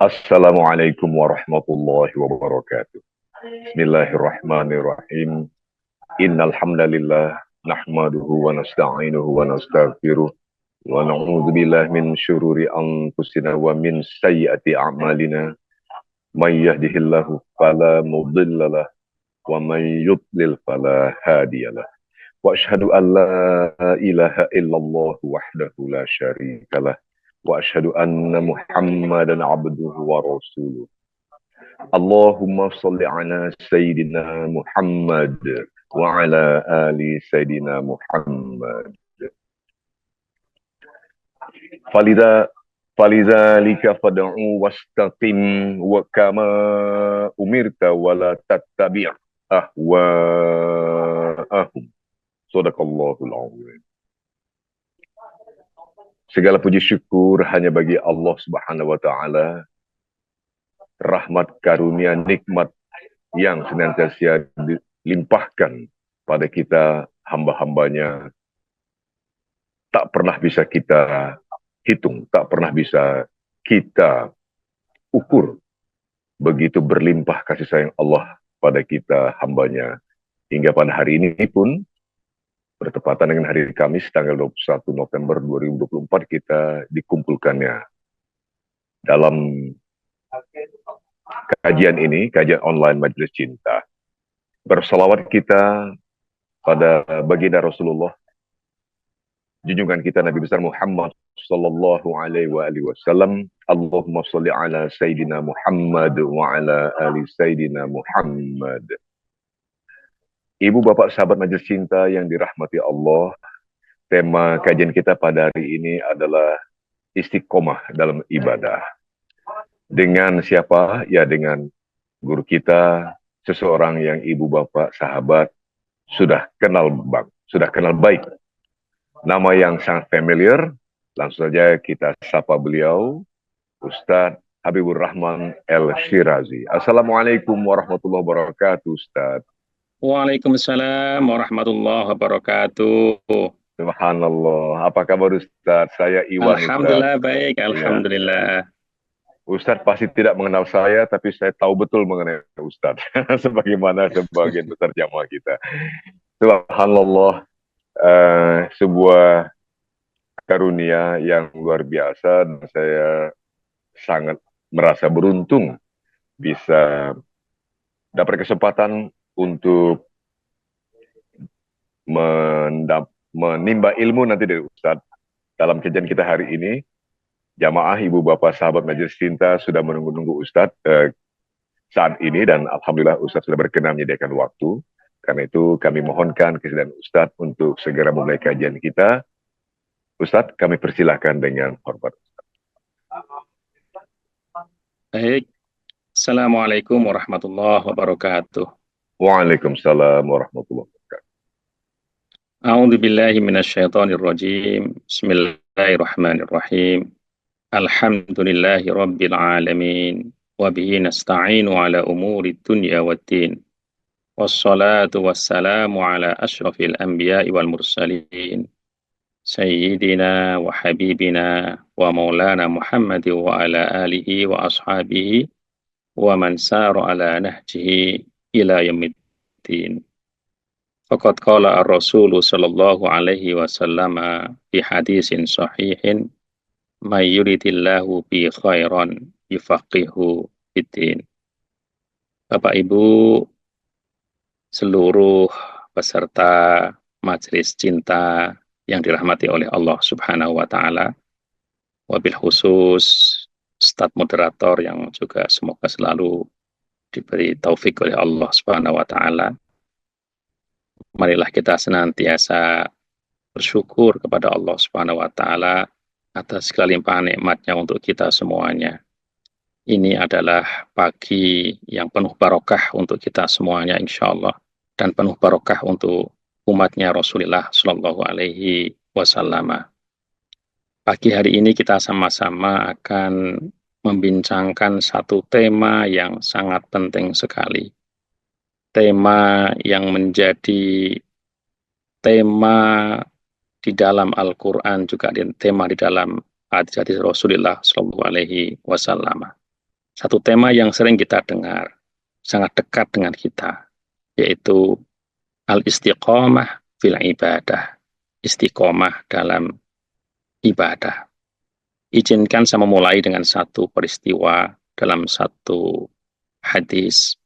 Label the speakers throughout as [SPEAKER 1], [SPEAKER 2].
[SPEAKER 1] Assalamualaikum warahmatullahi wabarakatuh. Bismillahirrahmanirrahim. Innal hamdalillah nahmaduhu wa nasta'inuhu wa nastaghfiruh wa na'udzu billahi min syururi anfusina wa min sayyiati a'malina. May yahdihillahu fala mudhillalah wa may yudlil fala hadiyalah. Wa asyhadu an la ilaha illallah wahdahu la syarikalah wa asyhadu anna Muhammadan abduhu wa rasuluh. Allahumma salli ala Sayyidina Muhammad wa ala ali Sayyidina Muhammad. Falizalika fad'u wastaqim wa kama umirta wa la tattabi' ahwa'ahum. Shadaqallahul azim. Segala puji syukur hanya bagi Allah Subhanahu wa taala. Rahmat, karunia, nikmat yang senantiasa dilimpahkan pada kita hamba-hambanya tak pernah bisa kita hitung, tak pernah bisa kita ukur. Begitu berlimpah kasih sayang Allah pada kita hambanya. Hingga pada hari ini pun bertepatan dengan hari Kamis tanggal 21 November 2024 kita dikumpulkannya dalam kajian ini, kajian online Majelis Cinta. Bersalawat kita pada baginda Rasulullah, junjungan kita Nabi besar Muhammad sallallahu alaihi wasallam. Allahumma shalli ala Sayyidina Muhammad wa ala ali Sayyidina Muhammad. Ibu bapak sahabat Majelis Cinta yang dirahmati Allah, tema kajian kita pada hari ini adalah istiqomah dalam ibadah. Dengan siapa? Ya, dengan guru kita, seseorang yang ibu bapak sahabat sudah kenal baik. Nama yang sangat familiar, langsung saja kita sapa beliau, Ustadz Habibur Rahman El-Shirazi. Assalamualaikum warahmatullahi wabarakatuh, Ustadz.
[SPEAKER 2] Waalaikumsalam warahmatullahi wabarakatuh.
[SPEAKER 1] Subhanallah. Apa kabar Ustadz? Saya Iwan.
[SPEAKER 2] Alhamdulillah baik, alhamdulillah.
[SPEAKER 1] Ustadz pasti tidak mengenal saya, tapi saya tahu betul mengenai Ustadz. Sebagaimana sebagian besar jamaah kita. Subhanallah, sebuah karunia yang luar biasa. Dan saya sangat merasa beruntung bisa dapat kesempatan untuk menimba ilmu nanti dari Ustadz. Dalam kajian kita hari ini, jamaah ibu bapak sahabat Majelis Cinta sudah menunggu-nunggu Ustadz saat ini, dan alhamdulillah Ustadz sudah berkenan menyediakan waktu. Karena itu kami mohonkan kesediaan Ustadz untuk segera memulai kajian kita. Ustadz, kami persilahkan dengan hormat.
[SPEAKER 2] Baik. Assalamualaikum warahmatullahi wabarakatuh.
[SPEAKER 1] Waalaikumsalam warahmatullahi wabarakatuh.
[SPEAKER 2] A'udzu billahi minasyaitonir rajim. Bismillahirrahmanirrahim. Alhamdulillahi rabbil alamin. Wa bihi nasta'inu ala umuri dunya waddin. Wassalatu wassalamu ala asyrafil anbiya'i wal mursalin. Sayyidina wa habibina wa maulana Muhammad wa ala alihi wa ashabihi wa man sara ala nahjihi ila yaumiddin. Faqad qala ar-rasul sallallahu alaihi wasallam fi hadisin sahihin, may yuridillahu bi khairan yufaqihu fiddin. Bapak Ibu, seluruh peserta Majelis Cinta yang dirahmati oleh Allah Subhanahu wa taala, wabil khusus staf moderator yang juga semoga selalu diberi taufik oleh Allah Subhanahu wa taala. Marilah kita senantiasa bersyukur kepada Allah Subhanahu wa taala atas segala limpahan nikmatnya untuk kita semuanya. Ini adalah pagi yang penuh barokah untuk kita semuanya insyaallah, dan penuh barokah untuk umatnya Rasulullah Shallallahu alaihi wasallam. Pagi hari ini kita sama-sama akan membincangkan satu tema yang sangat penting sekali, tema yang menjadi tema di dalam Al-Quran, juga tema di dalam hadis-hadis Rasulullah Shallallahu Alaihi Wasallam. Satu tema yang sering kita dengar, sangat dekat dengan kita, yaitu al-istiqomah fil ibadah, istiqomah dalam ibadah. Izinkan saya memulai dengan satu peristiwa dalam satu hadis.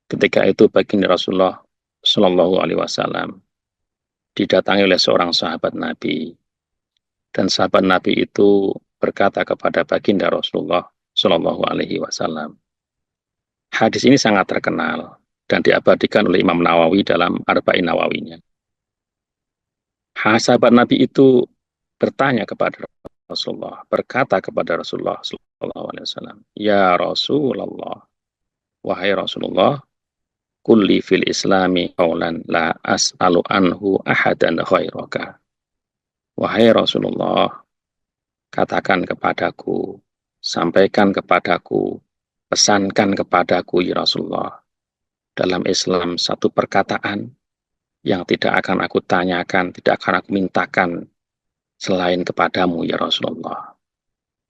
[SPEAKER 2] Ketika itu baginda Rasulullah Shallallahu Alaihi Wasallam didatangi oleh seorang sahabat Nabi, dan sahabat Nabi itu berkata kepada baginda Rasulullah Shallallahu Alaihi Wasallam. Hadis ini sangat terkenal dan diabadikan oleh Imam Nawawi dalam Arba'in Nawawinya. Sahabat Nabi itu bertanya kepada Rasulullah, berkata kepada Rasulullah Shallallahu Alaihi Wasallam, Ya Rasulullah, wahai Rasulullah, kulli fil islami qawlan la as'alu anhu ahadan khairaka. Wahai Rasulullah, katakan kepadaku, sampaikan kepadaku, pesankan kepadaku ya Rasulullah, dalam Islam satu perkataan yang tidak akan aku tanyakan, tidak akan aku mintakan selain kepadamu ya Rasulullah.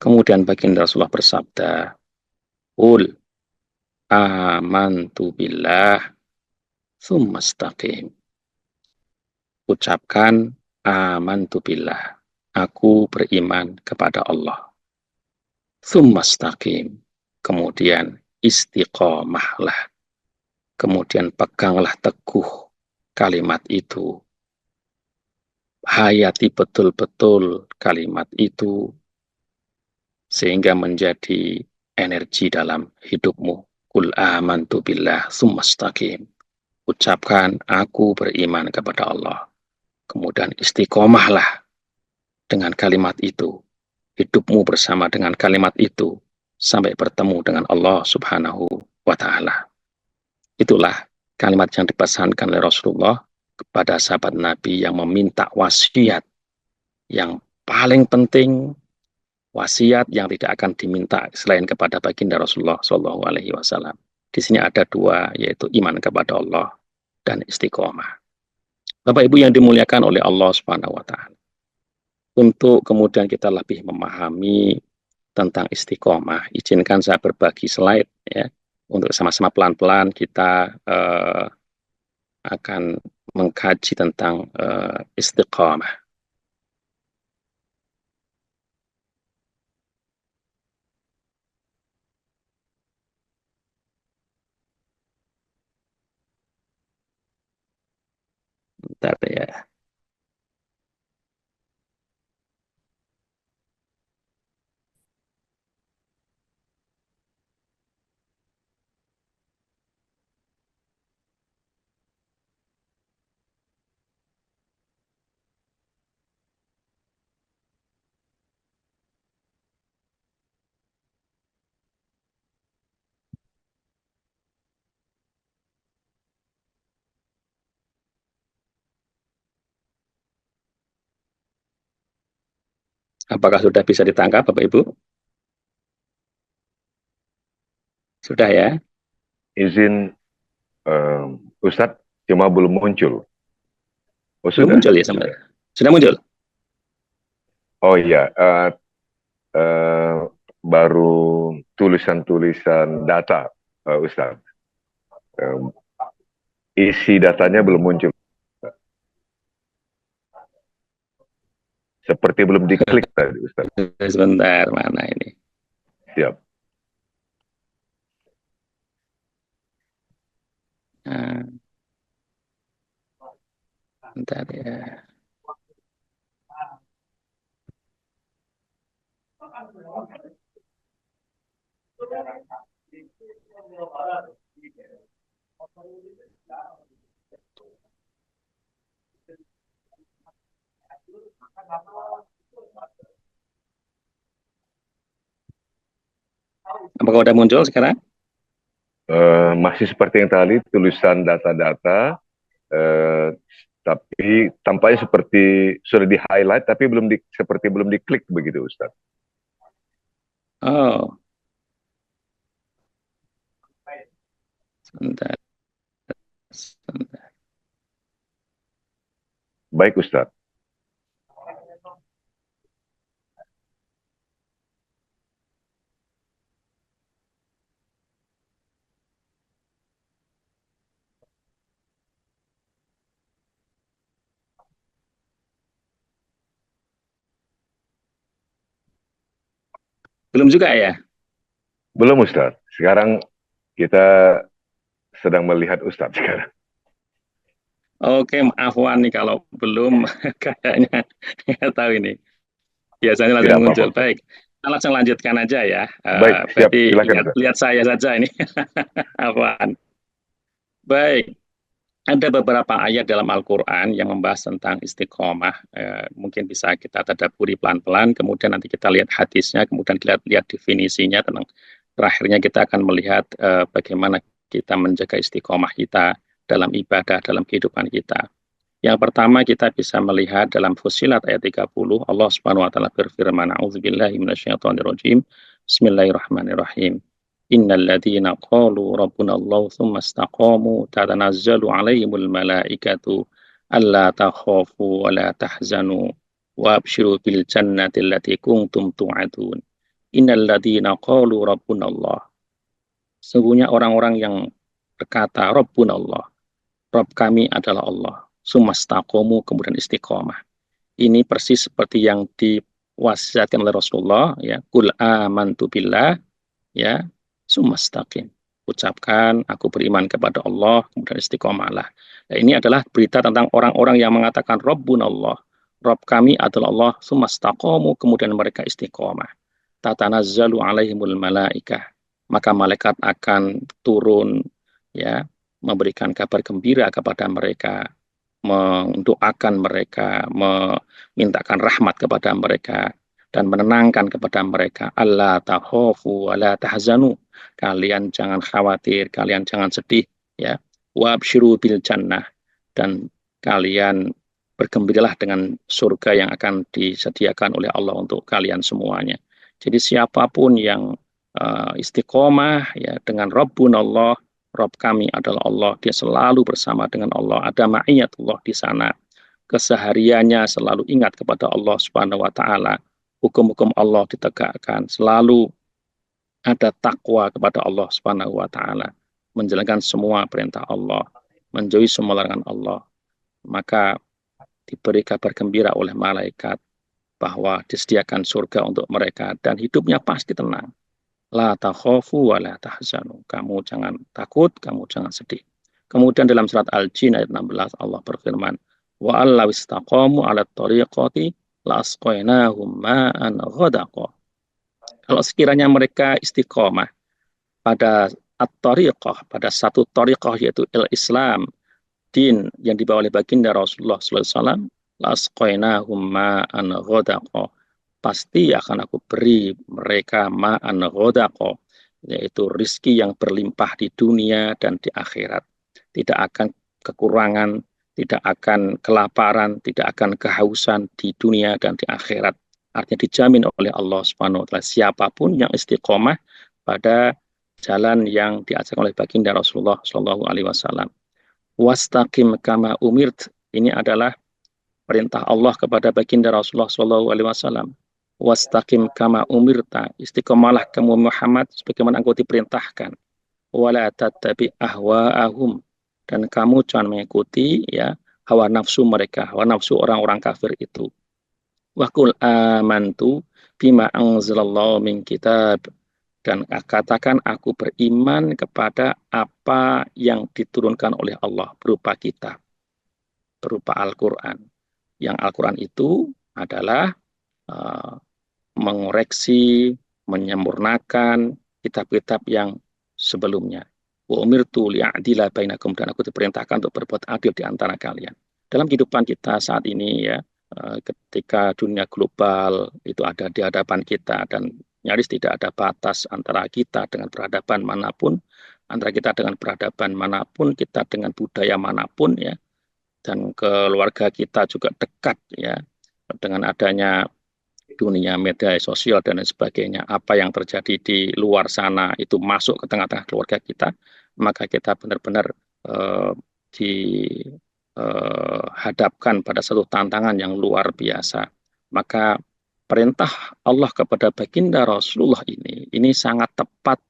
[SPEAKER 2] Kemudian baginda Rasulullah bersabda, Qul amantu billah tsumma istaqim. Ucapkan amantu billah, aku beriman kepada Allah. Tsumma istaqim. Kemudian istiqomahlah. Kemudian peganglah teguh kalimat itu. Hayati betul-betul kalimat itu sehingga menjadi energi dalam hidupmu. Qul amantu billah tsumma istaqim. Ucapkan aku beriman kepada Allah. Kemudian istiqomahlah dengan kalimat itu. Hidupmu bersama dengan kalimat itu sampai bertemu dengan Allah Subhanahu wa Ta'ala. Itulah kalimat yang dipesankan oleh Rasulullah kepada sahabat Nabi yang meminta wasiat yang paling penting, wasiat yang tidak akan diminta selain kepada baginda Rasulullah Shallallahu Alaihi Wasallam. Di sini ada dua, yaitu iman kepada Allah dan istiqomah. Bapak Ibu yang dimuliakan oleh Allah Subhanahu wa Ta'ala. Untuk kemudian kita lebih memahami tentang istiqomah, izinkan saya berbagi slide ya, untuk sama-sama pelan-pelan kita akan mengkaji tentang istiqomah. Bentar ya. Apakah sudah bisa ditangkap Bapak Ibu? Sudah ya?
[SPEAKER 1] Izin Ustadz, cuma belum muncul. Oh,
[SPEAKER 2] Belum
[SPEAKER 1] sudah.
[SPEAKER 2] muncul ya sampai. Sudah muncul?
[SPEAKER 1] Oh iya, baru tulisan-tulisan data, Ustadz. Isi datanya belum muncul. Seperti belum diklik tadi, Ustaz.
[SPEAKER 2] Sebentar, mana ini?
[SPEAKER 1] Siap.
[SPEAKER 2] Nah, bentar ya. Apakah sudah muncul sekarang?
[SPEAKER 1] Masih seperti yang tadi, tulisan data-data, tapi tampaknya seperti sudah di-highlight, tapi seperti belum diklik begitu, Ustaz.
[SPEAKER 2] Oh. Sebentar.
[SPEAKER 1] Baik Ustaz.
[SPEAKER 2] Belum juga ya?
[SPEAKER 1] Belum Ustaz. Sekarang kita sedang melihat Ustaz sekarang.
[SPEAKER 2] Oke, Afwan nih kalau belum kayaknya nggak tahu ini. Biasanya
[SPEAKER 1] Tidak
[SPEAKER 2] langsung
[SPEAKER 1] apa-apa
[SPEAKER 2] muncul.
[SPEAKER 1] Ustaz.
[SPEAKER 2] Baik, kita langsung lanjutkan aja ya.
[SPEAKER 1] Baik, siap.
[SPEAKER 2] Berarti
[SPEAKER 1] Silakan
[SPEAKER 2] ingat
[SPEAKER 1] Ustaz.
[SPEAKER 2] lihat saya saja ini. Afwan. Baik, ada beberapa ayat dalam Al-Quran yang membahas tentang istiqomah. Mungkin bisa kita tadaburi pelan-pelan, kemudian nanti kita lihat hadisnya, kemudian kita lihat definisinya tentang terakhirnya kita akan melihat bagaimana kita menjaga istiqomah kita dalam ibadah, dalam kehidupan kita. Yang pertama kita bisa melihat dalam Fussilat ayat 30, Allah Subhanahu wa taala berfirman, "A'udzubillahi minasyaitonirrajim. Bismillahirrahmanirrahim. Innal ladzina qalu rabbunallahu tsumma istaqamu tatanazzalu 'alaihimul malaikatu alla takhafu wa la tahzanu wa abshiru bil jannati allati kuntum tu'adun. Innal ladzina qalu rabbunallah." Sesungguhnya orang-orang yang berkata Rabbunallah, Rabb kami adalah Allah. Sumastaqomu, kemudian istiqomah. Ini persis seperti yang diwasiatkan oleh Rasulullah, ya. Qul amantu billah, ya. Sumastaqim. Ucapkan, aku beriman kepada Allah, kemudian istiqomahlah. Nah, ini adalah berita tentang orang-orang yang mengatakan Rabbunallah. Rabb kami adalah Allah. Sumastaqomu, kemudian mereka istiqomah. Tatanazzalu alaihimul malaikah. Maka malaikat akan turun, ya, memberikan kabar gembira kepada mereka, mendoakan mereka, memintakan rahmat kepada mereka, dan menenangkan kepada mereka. Allah takhafu wa la tahzanu. Kalian jangan khawatir, kalian jangan sedih, ya. Wabshiru bil jannah, dan kalian bergembiralah dengan surga yang akan disediakan oleh Allah untuk kalian semuanya. Jadi siapapun yang istiqomah, ya, dengan Rabbunallah, Rabb kami adalah Allah, dia selalu bersama dengan Allah, ada ma'iyatullah di sana. Kesehariannya selalu ingat kepada Allah Subhanahu wa taala. Hukum-hukum Allah ditegakkan, selalu ada takwa kepada Allah Subhanahu wa taala, menjalankan semua perintah Allah, menjauhi semua larangan Allah. Maka diberi kabar gembira oleh malaikat bahwa disediakan surga untuk mereka dan hidupnya pasti tenang. La takhafu wa la tahzanu. Kamu jangan takut, kamu jangan sedih. Kemudian dalam surat Al-Jin ayat 16 Allah berfirman, wa allaw istaqamu 'ala tariqati la asqainahum ma'an ghadaqa. Kalau sekiranya mereka istiqomah pada at-tariqah, pada satu tariqah yaitu al-Islam, din yang dibawa oleh baginda Rasulullah sallallahu alaihi wasallam, la asqainahum ma'an ghadaqa. Pasti akan aku beri mereka ma'an ghodaqo, yaitu rizki yang berlimpah di dunia dan di akhirat. Tidak akan kekurangan, tidak akan kelaparan, tidak akan kehausan di dunia dan di akhirat. Artinya dijamin oleh Allah Subhanahu wa taala siapapun yang istiqomah pada jalan yang diajarkan oleh baginda Rasulullah sallallahu alaihi wasallam. Wastaqim kama umirt. Ini adalah perintah Allah kepada baginda Rasulullah sallallahu alaihi wasallam. Wastaqim kama umirta, istiqomalah kamu Muhammad sebagaimana engkau diperintahkan. Wala tattabi ahwa'ahum, dan kamu jangan mengikuti, ya, hawa nafsu mereka, hawa nafsu orang-orang kafir itu. Wa qul amantu bima anzalallahu min kitab, dan katakan aku beriman kepada apa yang diturunkan oleh Allah berupa kitab, berupa Al-Qur'an. Yang Al-Qur'an itu adalah mengoreksi, menyempurnakan kitab-kitab yang sebelumnya. Wa umirtu li'adila bainakum, dan aku diperintahkan untuk berbuat adil di antara kalian. Dalam kehidupan kita saat ini, ya, ketika dunia global itu ada di hadapan kita dan nyaris tidak ada batas antara kita dengan peradaban manapun, antara kita dengan peradaban manapun, kita dengan budaya manapun, ya, dan keluarga kita juga dekat, ya, dengan adanya dunia media sosial dan lain sebagainya. Apa yang terjadi di luar sana itu masuk ke tengah-tengah keluarga kita, maka kita benar-benar hadapkan pada satu tantangan yang luar biasa. Maka perintah Allah kepada baginda Rasulullah ini sangat tepat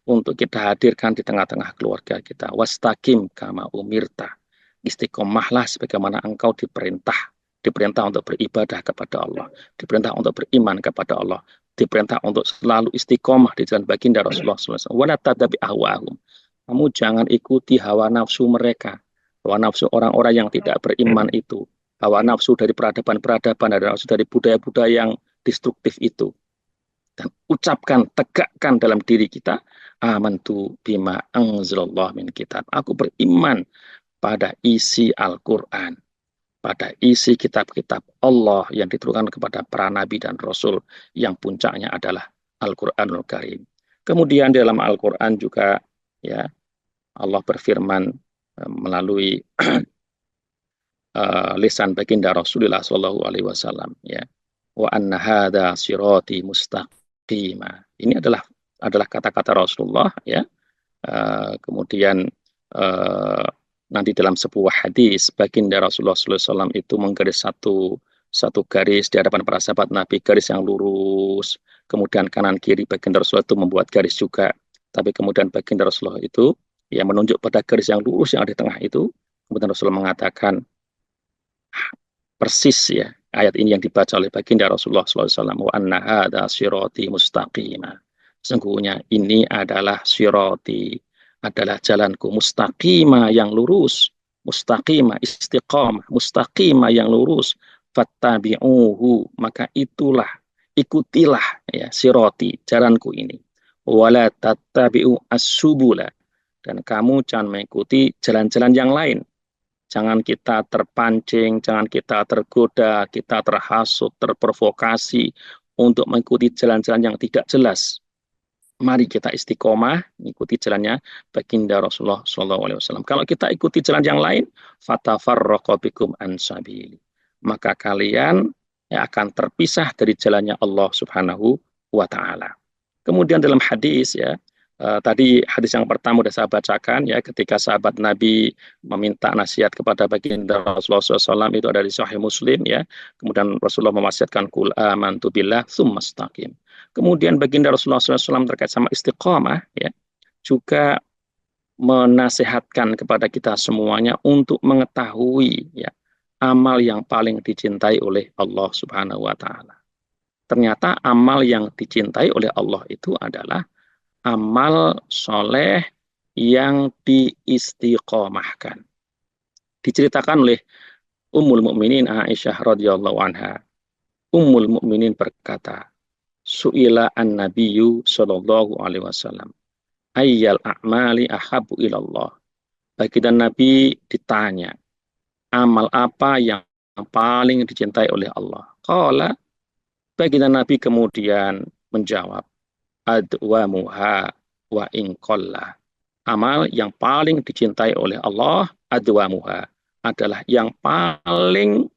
[SPEAKER 2] untuk kita hadirkan di tengah-tengah keluarga kita. Wastaqim kama umirta. Istiqomahlah sebagaimana engkau diperintah. Diperintah untuk beribadah kepada Allah. Diperintah untuk beriman kepada Allah. Diperintah untuk selalu istiqomah di jalan baginda Rasulullah SAW. Wala tadabi ahwa'ahum. Kamu jangan ikuti hawa nafsu mereka. Hawa nafsu orang-orang yang tidak beriman itu. Hawa nafsu dari peradaban-peradaban, hawa nafsu dari budaya-budaya yang destruktif itu. Dan ucapkan, tegakkan dalam diri kita, amantu bima anzalallah min kitab. Aku beriman pada isi Al-Quran, pada isi kitab-kitab Allah yang diturunkan kepada para nabi dan rasul, yang puncaknya adalah Al-Quranul Karim. Kemudian di dalam Al-Quran juga ya Allah berfirman melalui lisan baginda Rasulullah SAW, ya, wa anna hadza sirati mustaqima. Ini adalah kata-kata Rasulullah, ya. Kemudian nanti dalam sebuah hadis baginda Rasulullah SAW itu menggaris satu garis di hadapan para sahabat Nabi, garis yang lurus. Kemudian kanan kiri baginda Rasulullah itu membuat garis juga. Tapi kemudian baginda Rasulullah itu ya menunjuk pada garis yang lurus yang ada di tengah itu. Kemudian Rasulullah mengatakan persis ya ayat ini yang dibaca oleh baginda Rasulullah SAW, wa anna hadza sirati mustaqima. Sesungguhnya ini adalah sirati, adalah jalanku, mustaqima yang lurus, mustaqima istiqamah, mustaqima yang lurus, fattabi'uhu, maka ikutilah ya sirati, jalanku ini. Wala tattabi'u as-subula, dan kamu jangan mengikuti jalan-jalan yang lain. Jangan kita terpancing, jangan kita tergoda, kita terhasut, terprovokasi untuk mengikuti jalan-jalan yang tidak jelas. Mari kita istiqomah, mengikuti jalannya baginda Rasulullah SAW. Kalau kita ikuti jalan yang lain, fatafarraqu bikum an sabili, maka kalian akan terpisah dari jalannya Allah Subhanahu wa Ta'ala. Kemudian dalam hadis ya, tadi hadis yang pertama sudah saya bacakan ya, ketika sahabat Nabi meminta nasihat kepada baginda Rasulullah SAW, itu ada di Sahih Muslim ya. Kemudian Rasulullah mewasiatkan qul amantu billah tsumastaqim. Kemudian baginda Rasulullah SAW terkait sama istiqamah ya, juga menasihatkan kepada kita semuanya untuk mengetahui ya amal yang paling dicintai oleh Allah Subhanahu wa Ta'ala. Ternyata amal yang dicintai oleh Allah itu adalah amal soleh yang diistiqomahkan. Diceritakan oleh Ummul Mukminin Aisyah radhiyallahu anha. Ummul Mukminin berkata, su'ila an-nabiyyu sallallahu alaihi wasallam, ayyal a'mali ahabbu ilallah. Baginda Nabi ditanya, amal apa yang paling dicintai oleh Allah? Qala, baginda Nabi kemudian menjawab, adwamuha wa inqalla. Amal yang paling dicintai oleh Allah, adwamuha, adalah yang paling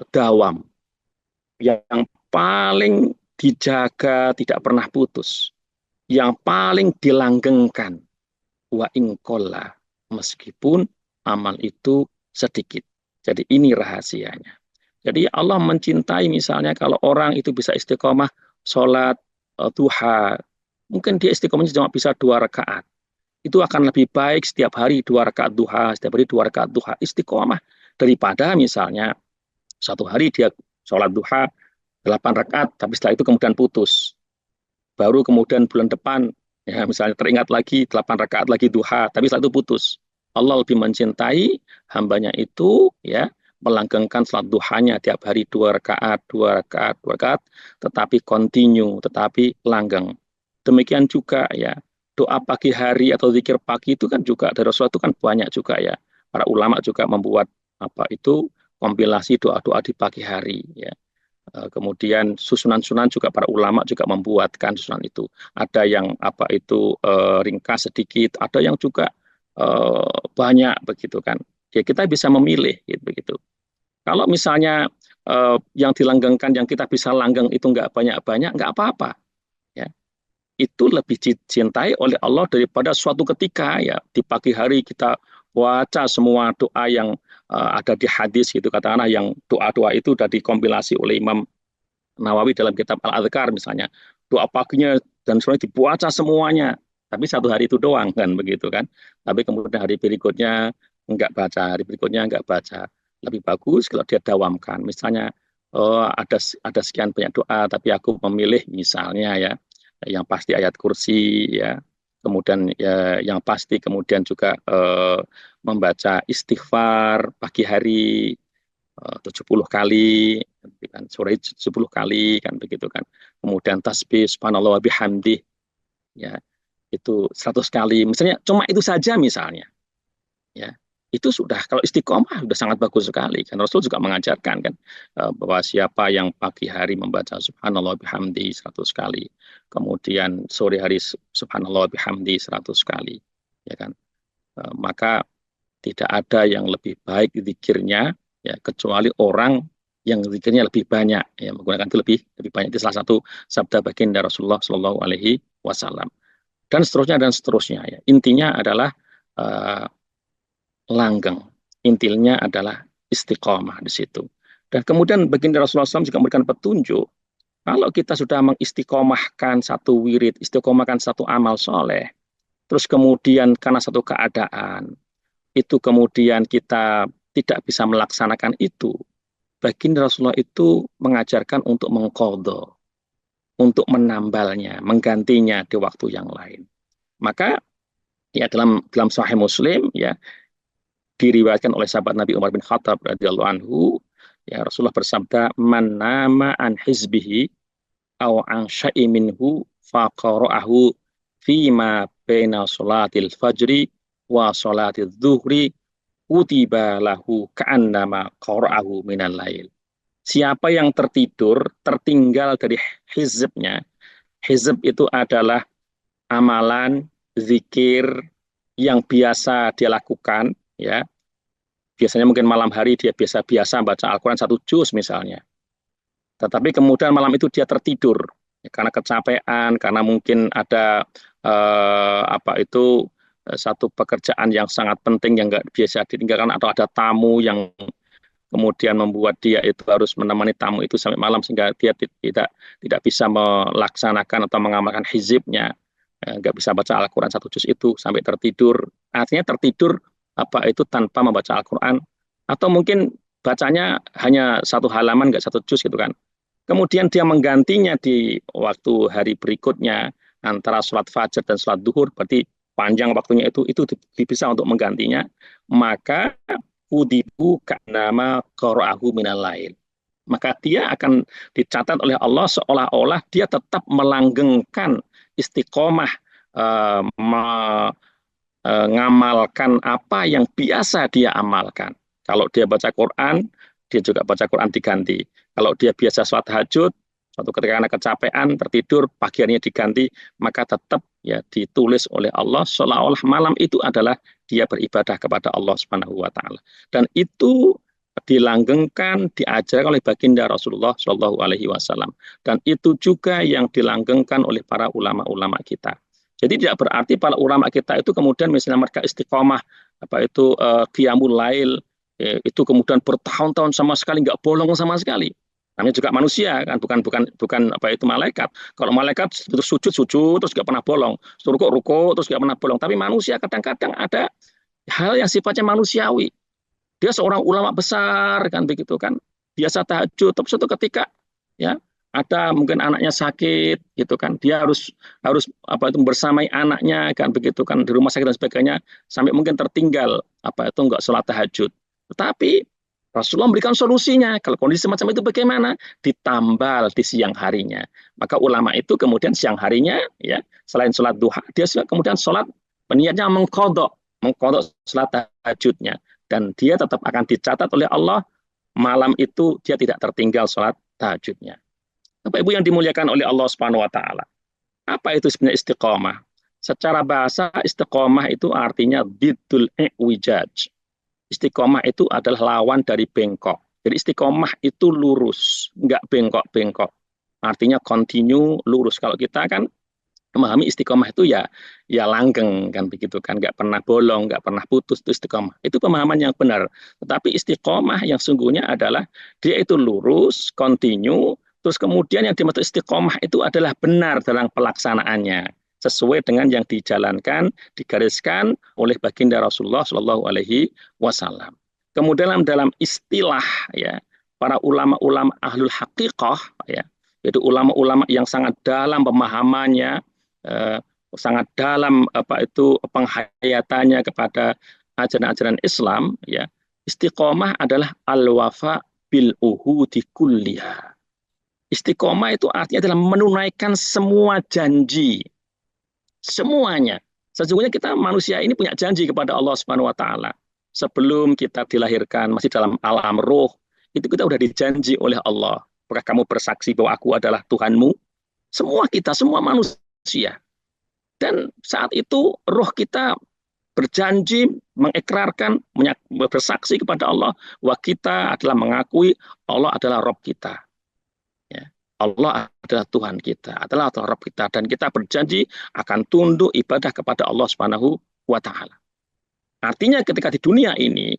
[SPEAKER 2] dawam, yang paling dijaga, tidak pernah putus, yang paling dilanggengkan, wa inqalla, meskipun amal itu sedikit. Jadi ini rahasianya. Jadi Allah mencintai misalnya kalau orang itu bisa istiqomah sholat duha, mungkin dia istiqomahnya cuma bisa 2 rakaat. Itu akan lebih baik setiap hari 2 rakaat duha, setiap hari 2 rakaat duha istiqomah, daripada misalnya satu hari dia sholat duha 8 rakaat, tapi setelah itu kemudian putus. Baru kemudian bulan depan, ya misalnya teringat lagi 8 rakaat lagi duha, tapi setelah itu putus. Allah lebih mencintai hambanya itu, ya, melanggengkan salat duhanya tiap hari 2 rakaat, 2 rakaat, 2 rakaat, tetapi continue, tetapi langgeng. Demikian juga ya, doa pagi hari atau zikir pagi itu kan juga dari Rasulullah itu kan banyak juga ya. Para ulama juga membuat kompilasi doa-doa di pagi hari ya. Kemudian susunan-susunan juga para ulama juga membuatkan susunan itu. Ada yang ringkas sedikit, ada yang juga banyak begitu kan. Ya kita bisa memilih gitu begitu. Kalau misalnya yang dilanggengkan, yang kita bisa langgeng itu nggak banyak-banyak, nggak apa-apa. Ya. Itu lebih dicintai oleh Allah daripada suatu ketika ya di pagi hari kita baca semua doa yang ada di hadis gitu, katakanlah yang doa-doa itu sudah dikompilasi oleh Imam Nawawi dalam kitab Al-Adhkar misalnya, doa paginya dan sore dibaca semuanya, tapi satu hari itu doang kan begitu kan. Tapi kemudian hari berikutnya enggak baca, hari berikutnya enggak baca. Lebih bagus kalau dia dawamkan. Misalnya ada sekian banyak doa, tapi aku memilih misalnya ya yang pasti ayat kursi ya. Kemudian ya yang pasti kemudian juga membaca istighfar pagi hari 70 kali kan, sore 70 kali kan begitu kan. Kemudian tasbih subhanallah wa bihamdi ya itu 100 kali. Misalnya cuma itu saja misalnya ya. Itu sudah kalau istiqomah sudah sangat bagus sekali kan. Rasul juga mengajarkan kan bahwa siapa yang pagi hari membaca subhanallah wa bihamdi 100 kali, kemudian sore hari subhanallah wa bihamdi 100 kali ya kan. Maka tidak ada yang lebih baik zikirnya ya kecuali orang yang zikirnya lebih banyak ya, menggunakan itu lebih banyak. Itu salah satu sabda baginda Rasulullah Shallallahu Alaihi Wasallam, dan seterusnya ya. Intinya adalah langgeng, intinya adalah istiqomah di situ. Dan kemudian baginda Rasulullah SAW juga memberikan petunjuk, kalau kita sudah mengistiqomahkan satu wirid, istiqomahkan satu amal soleh, terus kemudian karena satu keadaan itu kemudian kita tidak bisa melaksanakan itu, baginda Rasulullah itu mengajarkan untuk mengqadha, untuk menambalnya, menggantinya di waktu yang lain. Maka ya dalam Sahih Muslim ya diriwayatkan oleh sahabat Nabi Umar bin Khattab radhiyallahu anhu, ya Rasulullah bersabda, "Man nama an hizbihi aw an syai'in minhu faqara'ahu fima baina salatil fajri wa salatil zuhri kutiba lahu ka'annama qara'ahu minal lail." Siapa yang tertinggal dari hizbnya. Hizb itu adalah amalan zikir yang biasa dia lakukan ya. Biasanya mungkin malam hari dia biasa-biasa baca Al-Qur'an 1 juz misalnya. Tetapi kemudian malam itu dia tertidur ya, karena kecapean, karena mungkin ada satu pekerjaan yang sangat penting yang nggak biasa ditinggalkan, atau ada tamu yang kemudian membuat dia itu harus menemani tamu itu sampai malam sehingga dia tidak bisa melaksanakan atau mengamalkan hizibnya, nggak bisa baca Al-Quran 1 juz itu sampai tertidur. Artinya tertidur tanpa membaca Al-Quran, atau mungkin bacanya hanya 1 halaman nggak 1 juz gitu kan. Kemudian dia menggantinya di waktu hari berikutnya antara sholat fajar dan sholat duhur, berarti panjang waktunya itu bisa untuk menggantinya, maka udibu ka'nama qara'ahu minal lail. Maka dia akan dicatat oleh Allah seolah-olah dia tetap melanggengkan istiqomah, mengamalkan apa yang biasa dia amalkan. Kalau dia baca Quran, dia juga baca Quran diganti. Kalau dia biasa sholat tahajud, suatu ketika karena kecapean, tertidur, pagi harinya diganti, maka tetap ya ditulis oleh Allah seolah-olah malam itu adalah dia beribadah kepada Allah Subhanahu wa taala. Dan itu dilanggengkan, diajarkan oleh baginda Rasulullah Shallallahu Alaihi Wasallam. Dan itu juga yang dilanggengkan oleh para ulama-ulama kita. Jadi tidak berarti para ulama kita itu kemudian misalnya mereka istiqomah qiyamul lail, itu kemudian bertahun-tahun sama sekali nggak bolong sama sekali. Namanya juga manusia kan, bukan malaikat. Kalau malaikat terus sujud terus nggak pernah bolong, ruko terus nggak pernah bolong. Tapi manusia kadang-kadang ada hal yang sifatnya manusiawi. Dia seorang ulama besar kan begitu kan, biasa tahajud, tapi suatu ketika ya ada mungkin anaknya sakit gitu kan, dia harus bersamai anaknya kan begitu kan di rumah sakit dan sebagainya, sampai mungkin tertinggal nggak sholat tahajud. Tetapi Rasulullah memberikan solusinya. Kalau kondisi semacam itu bagaimana? Ditambal di siang harinya. Maka ulama itu kemudian siang harinya ya selain sholat duha, dia kemudian sholat, niatnya mengkodok sholat tahajudnya, dan dia tetap akan dicatat oleh Allah malam itu dia tidak tertinggal sholat tahajudnya. Bapak Ibu yang dimuliakan oleh Allah Subhanahu wa taala. Apa itu sebenarnya istiqomah? Secara bahasa istiqomah itu artinya bidul i'wijaj. Istiqomah itu adalah lawan dari bengkok. Jadi istiqomah itu lurus, nggak bengkok-bengkok. Artinya continue, lurus. Kalau kita kan memahami istiqomah itu ya langgeng kan begitu kan, nggak pernah bolong, nggak pernah putus, itu istiqomah. Itu pemahaman yang benar. Tetapi istiqomah yang sungguhnya adalah dia itu lurus, kontinu, terus kemudian yang dimaksud istiqomah itu adalah benar dalam pelaksanaannya, sesuai dengan yang dijalankan, digariskan oleh baginda Rasulullah Shallallahu Alaihi Wasallam. Kemudian dalam istilah ya para ulama-ulama ahlul haqiqah ya, yaitu ulama-ulama yang sangat dalam pemahamannya, sangat dalam penghayatannya kepada ajaran-ajaran Islam ya. Istiqomah adalah al-wafa bil uhudi kulliha. Istiqomah itu artinya adalah menunaikan semua janji, semuanya. Sesungguhnya kita manusia ini punya janji kepada Allah Subhanahu wa taala. Sebelum kita dilahirkan masih dalam alam roh, itu kita sudah dijanji oleh Allah. Apakah kamu bersaksi bahwa aku adalah Tuhanmu? Semua kita, semua manusia. Dan saat itu roh kita berjanji, mengikrarkan, bersaksi kepada Allah bahwa kita adalah mengakui Allah adalah Rabb kita. Ya. Allah adalah Tuhan kita, adalah Rabb kita, dan kita berjanji akan tunduk ibadah kepada Allah Subhanahu wa taala. Artinya ketika di dunia ini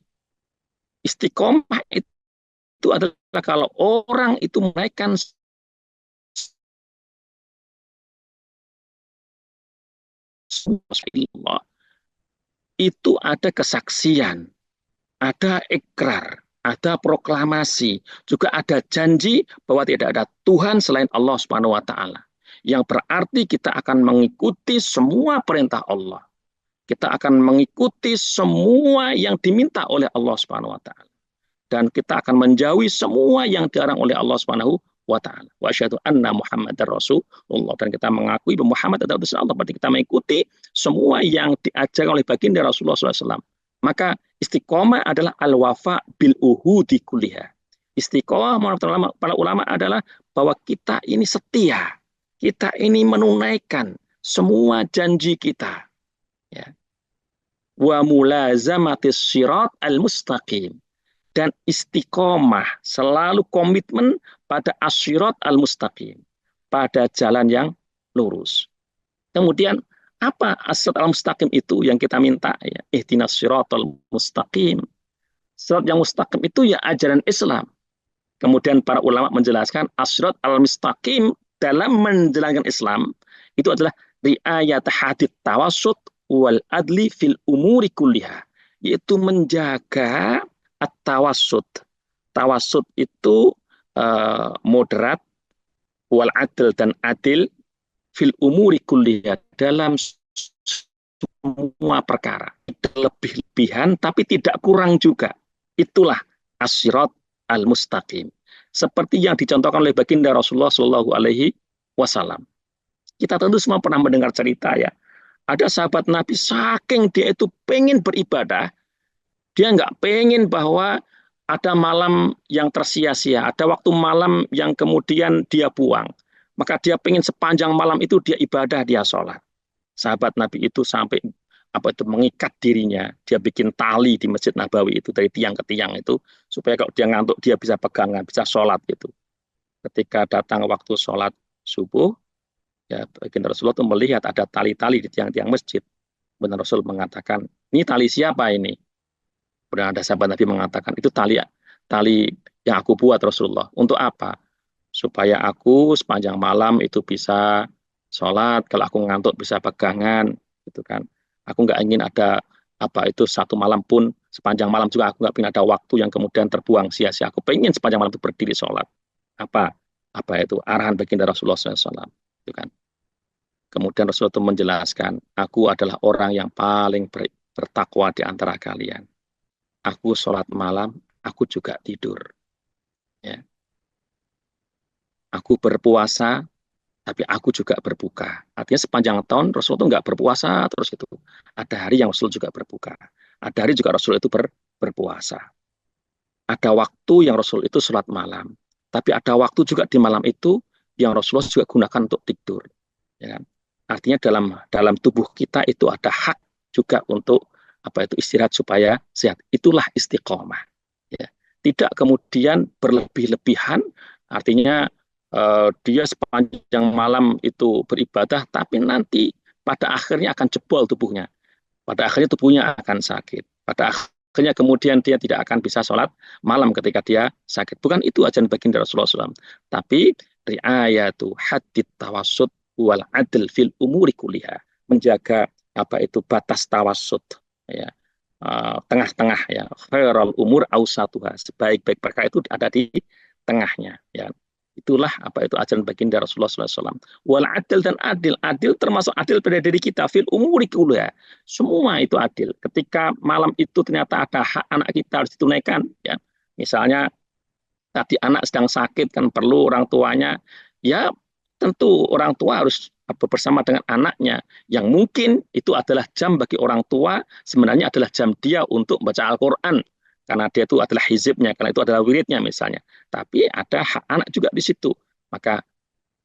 [SPEAKER 2] istiqomah itu adalah kalau orang itu menaikkan Allah, itu ada kesaksian, ada ikrar, ada proklamasi, juga ada janji bahwa tidak ada Tuhan selain Allah Subhanahu wa taala. Yang berarti kita akan mengikuti semua perintah Allah. Kita akan mengikuti semua yang diminta oleh Allah Subhanahu wa taala. Dan kita akan menjauhi semua yang dilarang oleh Allah Subhanahu wa taala. Wa asyhadu anna Muhammadar Rasulullah, dan kita mengakui bahwa Muhammad adalah utusan Allah, berarti kita mengikuti semua yang diajarkan oleh baginda Rasulullah SAW. Maka istiqomah adalah al-wafa bil uhudi kulliha. Istiqomah menurut para ulama adalah bahwa kita ini setia, kita ini menunaikan semua janji kita. Ya. Wa mulazamatis sirat al-mustaqim, dan istiqomah selalu komitmen pada asyirat al-mustaqim, pada jalan yang lurus. Kemudian apa asyirat al-mustaqim itu yang kita minta ya, ihdinas siratal mustaqim. Sirat yang mustaqim itu ya ajaran Islam. Kemudian para ulama menjelaskan asyirat al-mustaqim dalam menjalankan Islam itu adalah riayat hadith tawassut wal adli fil umuri kulliha, yaitu menjaga at-tawassut. Tawassut itu moderat, wal adl dan adil, fil umuri kulliha, dalam semua perkara. Lebih-lebihan tapi tidak kurang juga. Itulah as-sirat al-mustaqim. Seperti yang dicontohkan oleh baginda Rasulullah Shallallahu Alaihi Wasallam. Kita tentu semua pernah mendengar cerita ya. Ada sahabat Nabi, saking dia itu pengen beribadah, dia nggak pengen bahwa ada malam yang tersia-sia, ada waktu malam yang kemudian dia buang. Maka dia pengen sepanjang malam itu dia ibadah, dia sholat. Sahabat Nabi itu sampai mengikat dirinya, dia bikin tali di Masjid Nabawi itu dari tiang ke tiang itu, supaya kalau dia ngantuk dia bisa pegangan, bisa sholat gitu. Ketika datang waktu sholat subuh, ya baginda Rasulullah itu melihat ada tali-tali di tiang-tiang masjid. Benar Rasul mengatakan, ini tali siapa ini? Kemudian ada sahabat Nabi mengatakan, itu tali yang aku buat Rasulullah. Untuk apa? Supaya aku sepanjang malam itu bisa sholat, kalau aku ngantuk bisa pegangan, gitu kan. Aku nggak ingin ada satu malam pun, sepanjang malam juga aku nggak ingin ada waktu yang kemudian terbuang sia-sia. Aku pengen sepanjang malam itu berdiri sholat. Apa itu? Arahan baginda Rasulullah SAW. Itu kan. Kemudian Rasulullah itu menjelaskan, aku adalah orang yang paling bertakwa di antara kalian. Aku sholat malam, aku juga tidur. Ya. Aku berpuasa, tapi aku juga berbuka. Artinya sepanjang tahun Rasul itu nggak berpuasa terus itu. Ada hari yang Rasul juga berbuka. Ada hari juga Rasul itu berpuasa. Ada waktu yang Rasul itu sholat malam. Tapi ada waktu juga di malam itu yang Rasulullah juga gunakan untuk tidur. Ya kan? Artinya dalam tubuh kita itu ada hak juga untuk istirahat supaya sehat. Itulah istiqomah. Ya. Tidak kemudian berlebih-lebihan, artinya dia sepanjang malam itu beribadah, tapi nanti pada akhirnya akan jebol tubuhnya. Pada akhirnya tubuhnya akan sakit. Pada akhirnya kemudian dia tidak akan bisa sholat malam ketika dia sakit. Bukan itu ajaran baginda Rasulullah SAW. Tapi riayatu hadid tawassut wal adl fil umuri kuliha. Menjaga apa itu batas tawassut. Ya. Tengah-tengah ya. Khairul umur ausatuha. Sebaik-baik perkara itu ada di tengahnya. Ya. Itulah apa itu ajaran baginda Rasulullah SAW. Wal adil dan adil. Adil termasuk adil pada diri kita. Fil umuri kuliha. Semua itu adil. Ketika malam itu ternyata ada hak anak kita harus ditunaikan, ya. Misalnya tadi anak sedang sakit kan perlu orang tuanya, ya tentu orang tua harus bersama dengan anaknya. Yang mungkin itu adalah jam bagi orang tua, sebenarnya adalah jam dia untuk membaca Al-Quran. Karena dia itu adalah hizibnya, karena itu adalah wiridnya misalnya. Tapi ada hak anak juga di situ. Maka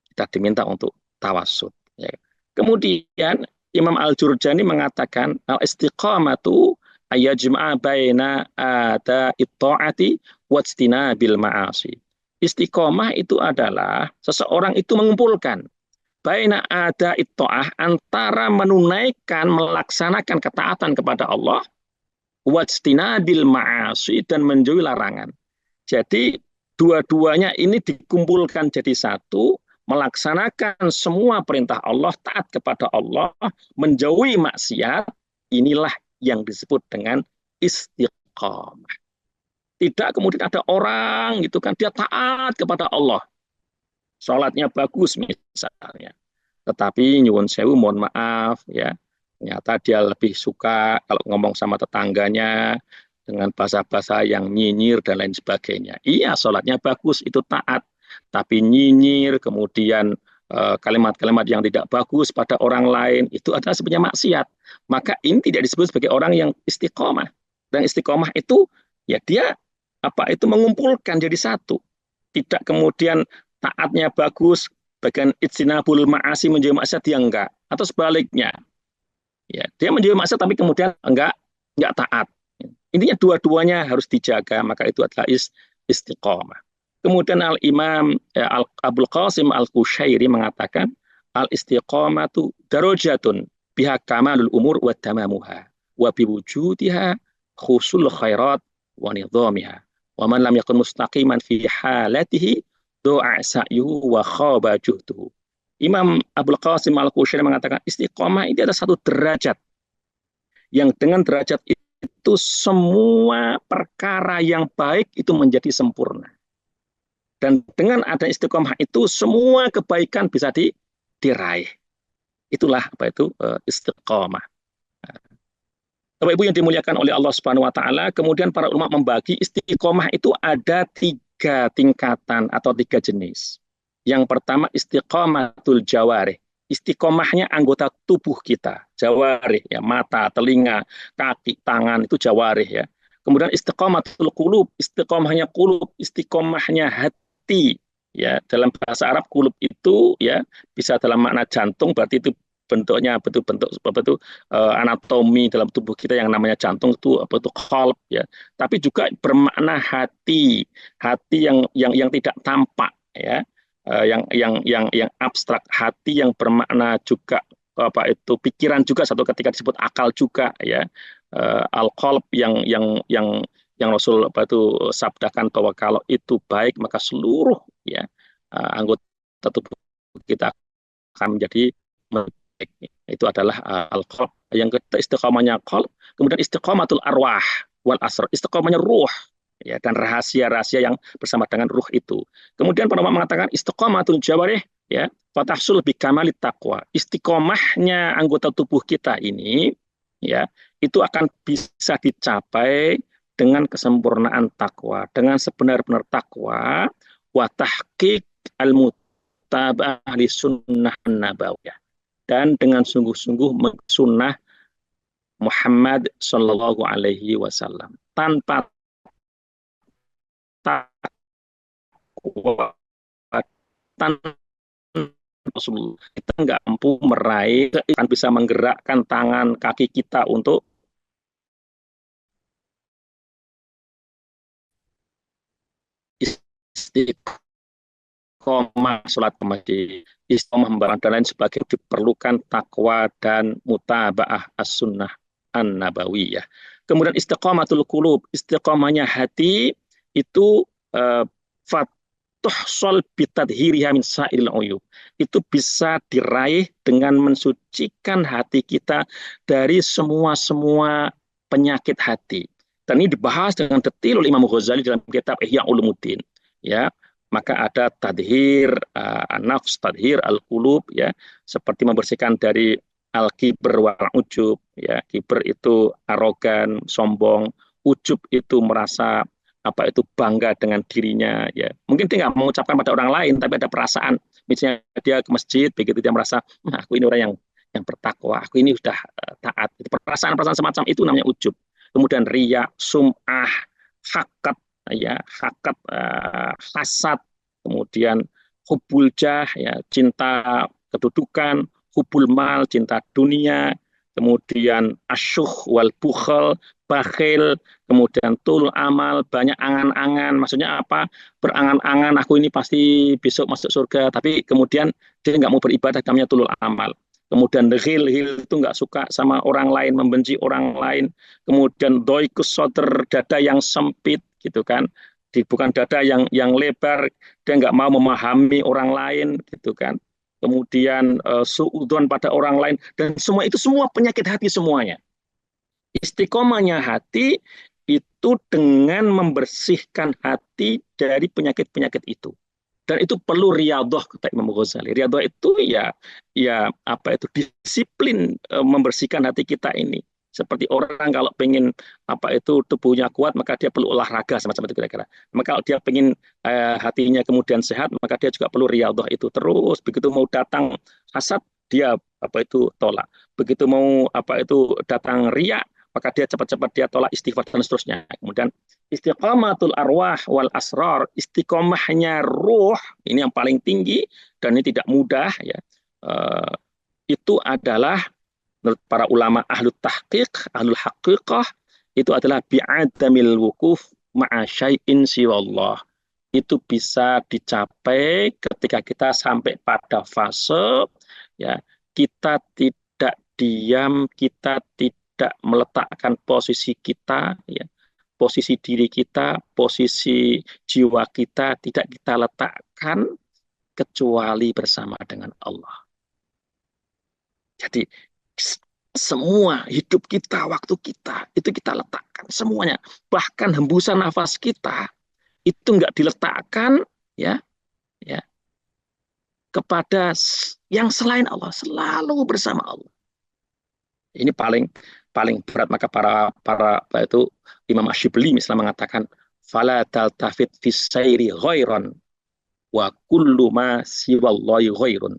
[SPEAKER 2] kita diminta untuk tawasud. Ya. Kemudian Imam Al-Jurjani mengatakan al-istiqamatu ayajma'a baina ada itta'ati wajtinabil ma'asi. Istiqomah itu adalah seseorang itu mengumpulkan baina ada itta'ah antara menunaikan melaksanakan ketaatan kepada Allah wajtinabil ma'asi dan menjauhi larangan. Jadi dua-duanya ini dikumpulkan jadi satu, melaksanakan semua perintah Allah, taat kepada Allah, menjauhi maksiat, inilah yang disebut dengan istiqamah. Tidak kemudian ada orang gitu kan, dia taat kepada Allah, sholatnya bagus misalnya, tetapi nyuwun sewu mohon maaf ya, ternyata dia lebih suka kalau ngomong sama tetangganya dengan bahasa-bahasa yang nyinyir dan lain sebagainya. Iya, sholatnya bagus, itu taat. Tapi nyinyir, kemudian kalimat-kalimat yang tidak bagus pada orang lain, itu adalah sebenarnya maksiat. Maka ini tidak disebut sebagai orang yang istiqomah. Dan istiqomah itu, ya dia apa itu mengumpulkan jadi satu. Tidak kemudian taatnya bagus, bagian ijtinabul ma'asi menjadi maksiat dia enggak. Atau sebaliknya. Ya, dia menjadi maksiat tapi kemudian enggak taat. Intinya dua-duanya harus dijaga, maka itu adalah istiqomah. Kemudian Al-Imam Abul Qasim Al-Qushairi mengatakan, al-istiqamatu darajatun biha kamalul umur wa tamamuha wa biwujudiha khusul khairat wa nidhamiha. Wa man lam yakun mustaqiman fi halatihi do'a sa'yuhu wa khaba juhduhu. Imam Abul Qasim Al-Qushairi mengatakan istiqomah ini ada satu derajat yang dengan derajat itu semua perkara yang baik itu menjadi sempurna. Dan dengan ada istiqomah itu semua kebaikan bisa diraih. Itulah apa itu istiqomah. Bapak Ibu yang dimuliakan oleh Allah Subhanahu wa taala, kemudian para ulama membagi istiqomah itu ada 3 tingkatan atau 3 jenis. Yang pertama istiqomatul jawarih. Istiqomahnya anggota tubuh kita, jawarih ya, mata, telinga, kaki, tangan itu jawarih ya. Kemudian istiqomatul qulub, istiqomahnya qulub, istiqomahnya hati ya. Dalam bahasa Arab qulub itu ya bisa dalam makna jantung, berarti itu bentuknya bentuk anatomi dalam tubuh kita yang namanya jantung itu apa itu qalb ya. Tapi juga bermakna hati, hati yang tidak tampak ya. Yang abstrak, hati yang bermakna juga apa itu pikiran juga satu ketika disebut akal juga ya. Al-qalb yang Rasul apa itu sabdakan bahwa kalau itu baik maka seluruh ya anggota tubuh kita akan menjadi baik. Itu adalah al-qalb. Yang kedua istiqamahnya qalb, kemudian istiqamatul arwah wal asrar, istiqamahnya ruh ya, dan rahasia-rahasia yang bersama dengan ruh itu. Kemudian para ulama mengatakan istiqamatul jawarih ya, fatahsul bi kamalit taqwa. Istiqomahnya anggota tubuh kita ini ya, itu akan bisa dicapai dengan kesempurnaan takwa, dengan sebenar-benar takwa wa tahqiq al-mutaba'ah li sunnah nabawiyah, dan dengan sungguh-sungguh sunnah Muhammad Sallallahu Alaihi Wasallam tanpa takwa, tanpa Rasulullah kita nggak mampu meraih, kan bisa menggerakkan tangan kaki kita untuk istiqomah istiqomah sholat ke masjid, istiqomah membaca dan lain sebagainya diperlukan takwa dan mutabaah as-sunnah an-nabawiyah. Kemudian istiqomatul qulub, istiqomahnya hati itu uh, fatuhsol bitadhiriha min sa'il uyub. Itu bisa diraih dengan mensucikan hati kita dari semua penyakit hati. Dan ini dibahas dengan detail oleh Imam Ghazali dalam kitab Ihya Ulumuddin. Ya, maka ada tadhir nafs, tadhir al-qulub, ya, seperti membersihkan dari al-kibr wal ujub, ya. Kibr itu arogan, sombong, ujub itu merasa apa itu bangga dengan dirinya, ya. Mungkin dia nggak mengucapkan pada orang lain, tapi ada perasaan. Misalnya dia ke masjid, begitu dia merasa, aku ini orang yang bertakwa, aku ini sudah taat. Perasaan-perasaan semacam itu namanya ujub. Kemudian riya, sum'ah, hakat, ya, hakat, hasad, kemudian hubul jah, ya, cinta kedudukan, hubul mal, cinta dunia, kemudian asyuh wal bukhel, bakhil, kemudian tul amal, banyak angan-angan. Maksudnya apa? Berangan-angan, aku ini pasti besok masuk surga, tapi kemudian dia nggak mau beribadah, namanya tulul amal. Kemudian hil itu nggak suka sama orang lain, membenci orang lain. Kemudian doikus soter, dada yang sempit, gitu kan. Bukan dada yang lebar, dia nggak mau memahami orang lain, gitu kan. Kemudian suudon pada orang lain, dan semua penyakit hati semuanya. Istiqomahnya hati itu dengan membersihkan hati dari penyakit-penyakit itu. Dan itu perlu riyadhah, kata Imam Ghazali. Riyadhah itu ya apa itu disiplin membersihkan hati kita ini. Seperti orang kalau pengen apa itu tubuhnya kuat, maka dia perlu olahraga semacam itu kira-kira. Maka kalau dia pengen hatinya kemudian sehat, maka dia juga perlu riyadhah itu terus. Begitu mau datang hasad, dia apa itu tolak. Begitu mau apa itu datang riya, maka dia cepat-cepat dia tolak, istighfar dan seterusnya. Kemudian istiqamatul arwah wal asrar, istiqomahnya ruh, ini yang paling tinggi dan ini tidak mudah, ya. Itu adalah menurut para ulama ahlu tahqiq, ahlul haqiqah, itu adalah bi'adamil wukuf ma'a syai'in siwallah. Itu bisa dicapai ketika kita sampai pada fase, ya, kita tidak diam, kita tidak meletakkan posisi kita, ya, posisi diri kita, posisi jiwa kita tidak kita letakkan kecuali bersama dengan Allah. Jadi semua hidup kita, waktu kita, itu kita letakkan semuanya. Bahkan hembusan nafas kita itu nggak diletakkan, ya, kepada yang selain Allah, selalu bersama Allah. Ini paling berat. Maka para itu Imam Asyibli misalnya mengatakan fala taltafit fis sayri ghairan wa kullu ma siwallahi ghairun.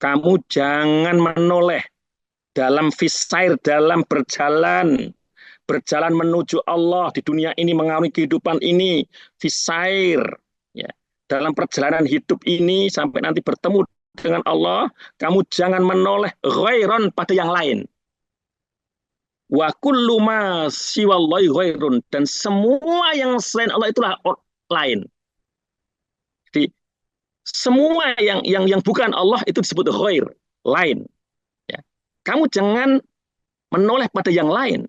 [SPEAKER 2] Kamu jangan menoleh dalam fisair, dalam berjalan menuju Allah di dunia ini, mengarungi kehidupan ini, fisair, ya, dalam perjalanan hidup ini sampai nanti bertemu dengan Allah, kamu jangan menoleh ghairan pada yang lain. Wa kullu ma siwallahi ghairun, dan semua yang selain Allah itulah lain. Jadi semua yang bukan Allah itu disebut ghair, lain. Ya. Kamu jangan menoleh pada yang lain.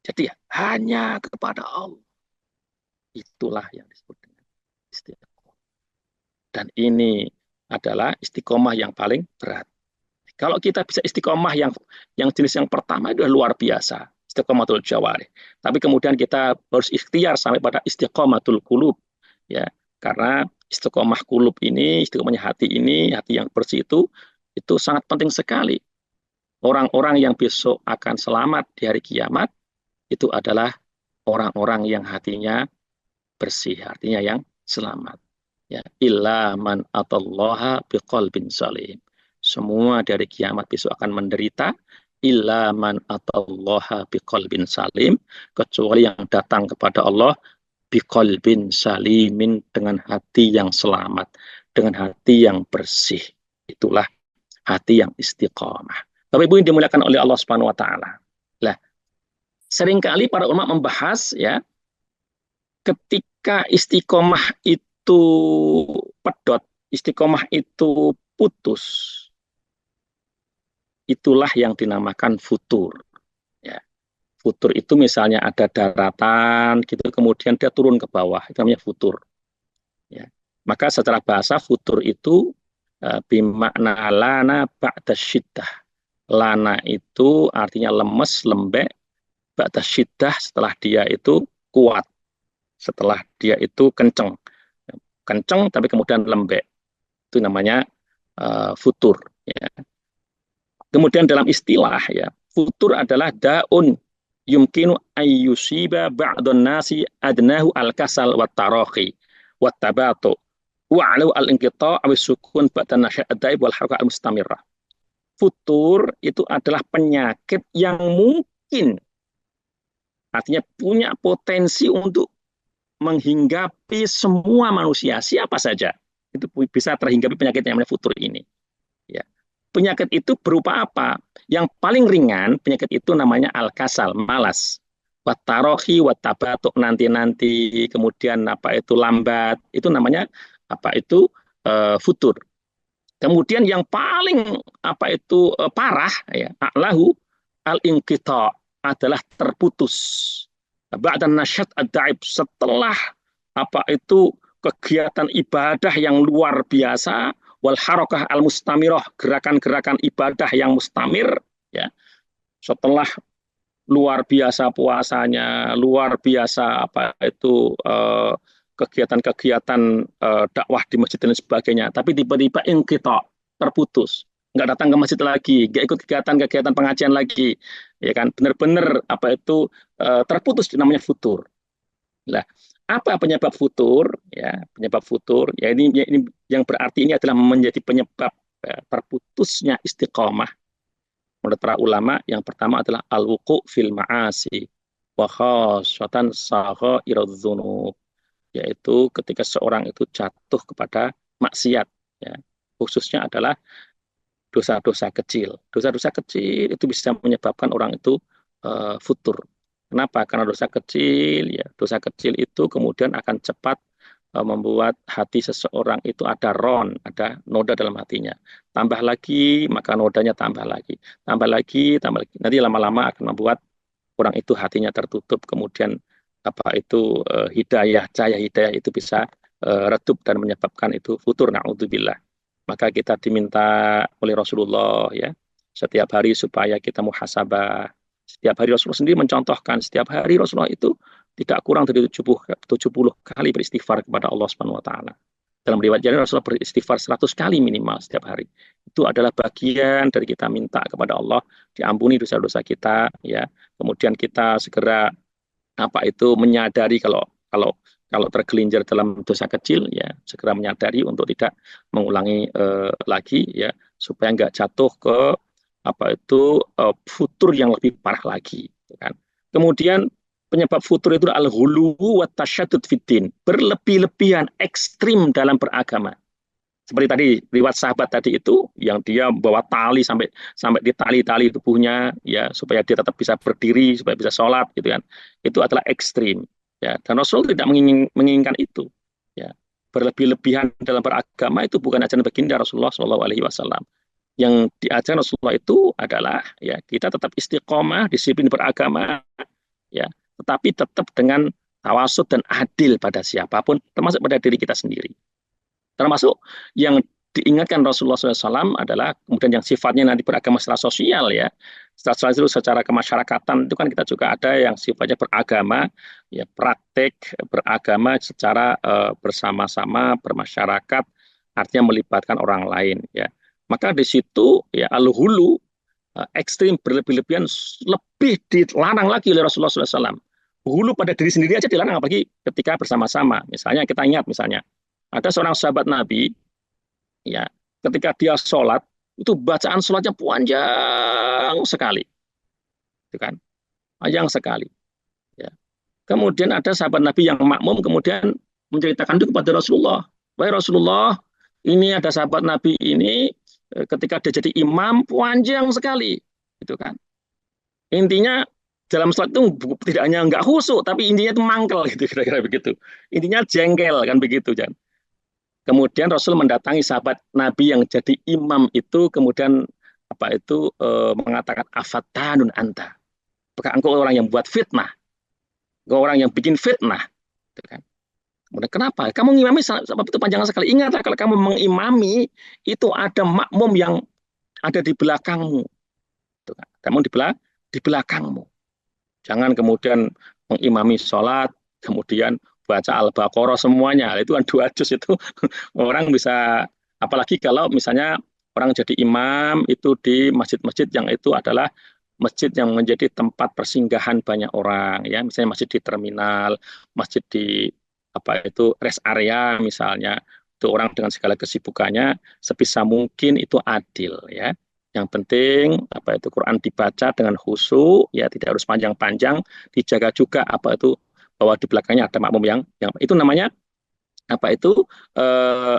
[SPEAKER 2] Jadi hanya kepada Allah. Itulah yang disebut dengan istiqomah. Dan ini adalah istiqomah yang paling berat. Kalau kita bisa istiqomah yang jenis yang pertama itu luar biasa, istiqomatul jawarih. Tapi kemudian kita harus ikhtiar sampai pada istiqomatul qulub, ya. Karena istiqomah qulub ini, istiqomahnya hati ini, hati yang bersih itu sangat penting sekali. Orang-orang yang besok akan selamat di hari kiamat itu adalah orang-orang yang hatinya bersih, artinya yang selamat. Ya, illa man atallaha biqalbin salim. Semua dari kiamat besok akan menderita, illa man atallaha biqalbin salim, kecuali yang datang kepada Allah biqalbin salimin, dengan hati yang selamat, dengan hati yang bersih. Itulah hati yang istiqamah. Bapak Ibu yang dimuliakan oleh Allah Subhanahu wa taala. Lah, seringkali para ulama membahas, ya, ketika istiqomah itu pedot, istiqomah itu putus, itulah yang dinamakan futur. Ya. Futur itu misalnya ada daratan, gitu, kemudian dia turun ke bawah, itu namanya futur. Ya. Maka secara bahasa futur itu bimakna lana ba'da syiddah. Lana itu artinya lemes, lembek, ba'da syiddah setelah dia itu kuat, setelah dia itu kenceng. Kenceng tapi kemudian lembek. Itu namanya futur. Ya. Kemudian dalam istilah ya, futur adalah daun yumkinu ayyusiba ba'dun nasi adnahu al-kasal wa tarahi wa tabatu wa'alu al-inqita' aw sukun ba'dan nasya'ad daib wal harakah al-mustamirrah. Futur itu adalah penyakit yang mungkin artinya punya potensi untuk menghinggapi semua manusia, siapa saja. Itu bisa terhinggapi penyakit yang namanya futur ini. Ya. Penyakit itu berupa apa? Yang paling ringan penyakit itu namanya al-kasal, malas. Watarohi, watabatuk, nanti-nanti, kemudian apa itu lambat, itu namanya apa itu futur. Kemudian yang paling apa itu parah ya, a'lahu al-inqita adalah terputus. Ba'dan nasyat ad-daib, setelah apa itu kegiatan ibadah yang luar biasa, wal harakah al mustamirah, gerakan-gerakan ibadah yang mustamir ya, setelah luar biasa puasanya, luar biasa apa itu kegiatan-kegiatan dakwah di masjid dan sebagainya, tapi tiba-tiba inqita, terputus, nggak datang ke masjid lagi, nggak ikut kegiatan-kegiatan pengajian lagi, ya kan, benar-benar apa itu terputus, namanya futur. Nah, apa penyebab futur? Ya, penyebab futur. Ya ini yang berarti ini adalah menjadi penyebab terputusnya istiqomah. Menurut para ulama, yang pertama adalah al-wuqu' fil ma'asi wa khassatan sagha'irudz dzunub, yaitu ketika seorang itu jatuh kepada maksiat, ya. Khususnya adalah dosa-dosa kecil. Dosa-dosa kecil itu bisa menyebabkan orang itu futur. Kenapa? Karena dosa kecil, ya, dosa kecil itu kemudian akan cepat membuat hati seseorang itu ada ron, ada noda dalam hatinya. Tambah lagi, maka nodanya tambah lagi. Tambah lagi, tambah lagi. Nanti lama-lama akan membuat orang itu hatinya tertutup, kemudian apa itu hidayah, cahaya hidayah itu bisa redup dan menyebabkan itu futur, na'udzubillah. Maka kita diminta oleh Rasulullah ya, setiap hari supaya kita muhasabah. Setiap hari Rasulullah sendiri mencontohkan, setiap hari Rasulullah itu tidak kurang dari 70 kali beristighfar kepada Allah Subhanahu wa taala. Dalam riwayat lain Rasulullah beristighfar 100 kali minimal setiap hari. Itu adalah bagian dari kita minta kepada Allah diampuni dosa-dosa kita ya. Kemudian kita segera apa itu menyadari kalau kalau kalau tergelincir dalam dosa kecil ya, segera menyadari untuk tidak mengulangi lagi ya, supaya nggak jatuh ke apa itu futur yang lebih parah lagi, kan. Kemudian penyebab futur itu al-ghulu wa tasyaddud fiddin, berlebih-lebihan, ekstrim dalam beragama. Seperti tadi riwayat sahabat tadi itu yang dia bawa tali sampai ditali-tali tubuhnya ya, supaya dia tetap bisa berdiri, supaya bisa sholat gitu kan. Itu adalah ekstrim ya, dan Rasul tidak menginginkan itu ya. Berlebih-lebihan dalam beragama itu bukan ajaran baginda Rasulullah Shallallahu Alaihi Wasallam. Yang diajarkan Rasulullah itu adalah ya, kita tetap istiqomah, disiplin beragama ya, tetapi tetap dengan tawasud dan adil pada siapapun, termasuk pada diri kita sendiri. Termasuk yang diingatkan Rasulullah SAW adalah kemudian yang sifatnya nanti beragama secara sosial ya, secara kemasyarakatan itu kan kita juga ada yang sifatnya beragama ya, praktek beragama secara bersama-sama bermasyarakat, artinya melibatkan orang lain ya. Maka di situ ya al-hulu ekstrim berlebih-lebihan lebih dilarang lagi oleh Rasulullah SAW. Hulu pada diri sendiri aja dilarang, apalagi ketika bersama-sama. Misalnya kita ingat misalnya ada seorang sahabat Nabi, ya, ketika dia sholat, itu bacaan sholatnya panjang sekali, itu kan, panjang sekali. Ya. Kemudian ada sahabat Nabi yang makmum, kemudian menceritakan itu kepada Rasulullah. Wahai Rasulullah, ini ada sahabat Nabi ini, ketika dia jadi imam, panjang sekali, itu kan. Intinya dalam sholat itu tidak hanya nggak khusyuk, tapi intinya itu mangkel, gitu, kira-kira begitu. Intinya jengkel, kan begitu, kan. Kemudian Rasul mendatangi sahabat Nabi yang jadi imam itu, kemudian mengatakan afatanun anta. Apakah engkau orang yang buat fitnah? Engkau orang yang bikin fitnah. Gitu kan. Kemudian kenapa? Kamu mengimami sebab itu panjang sekali. Ingatlah kalau kamu mengimami itu ada makmum yang ada di belakangmu. Gitu kan. Kamu di belakangmu. Jangan kemudian mengimami sholat, kemudian baca Al-Baqarah semuanya. Itu kan 2 juz itu orang bisa, apalagi kalau misalnya orang jadi imam itu di masjid-masjid yang itu adalah masjid yang menjadi tempat persinggahan banyak orang, ya, misalnya masjid di terminal, masjid di rest area misalnya, itu orang dengan segala kesibukannya sebisa mungkin itu adil, ya. Yang penting Quran dibaca dengan khusyuk, ya, tidak harus panjang-panjang, dijaga juga bahwa di belakangnya ada makmum yang itu namanya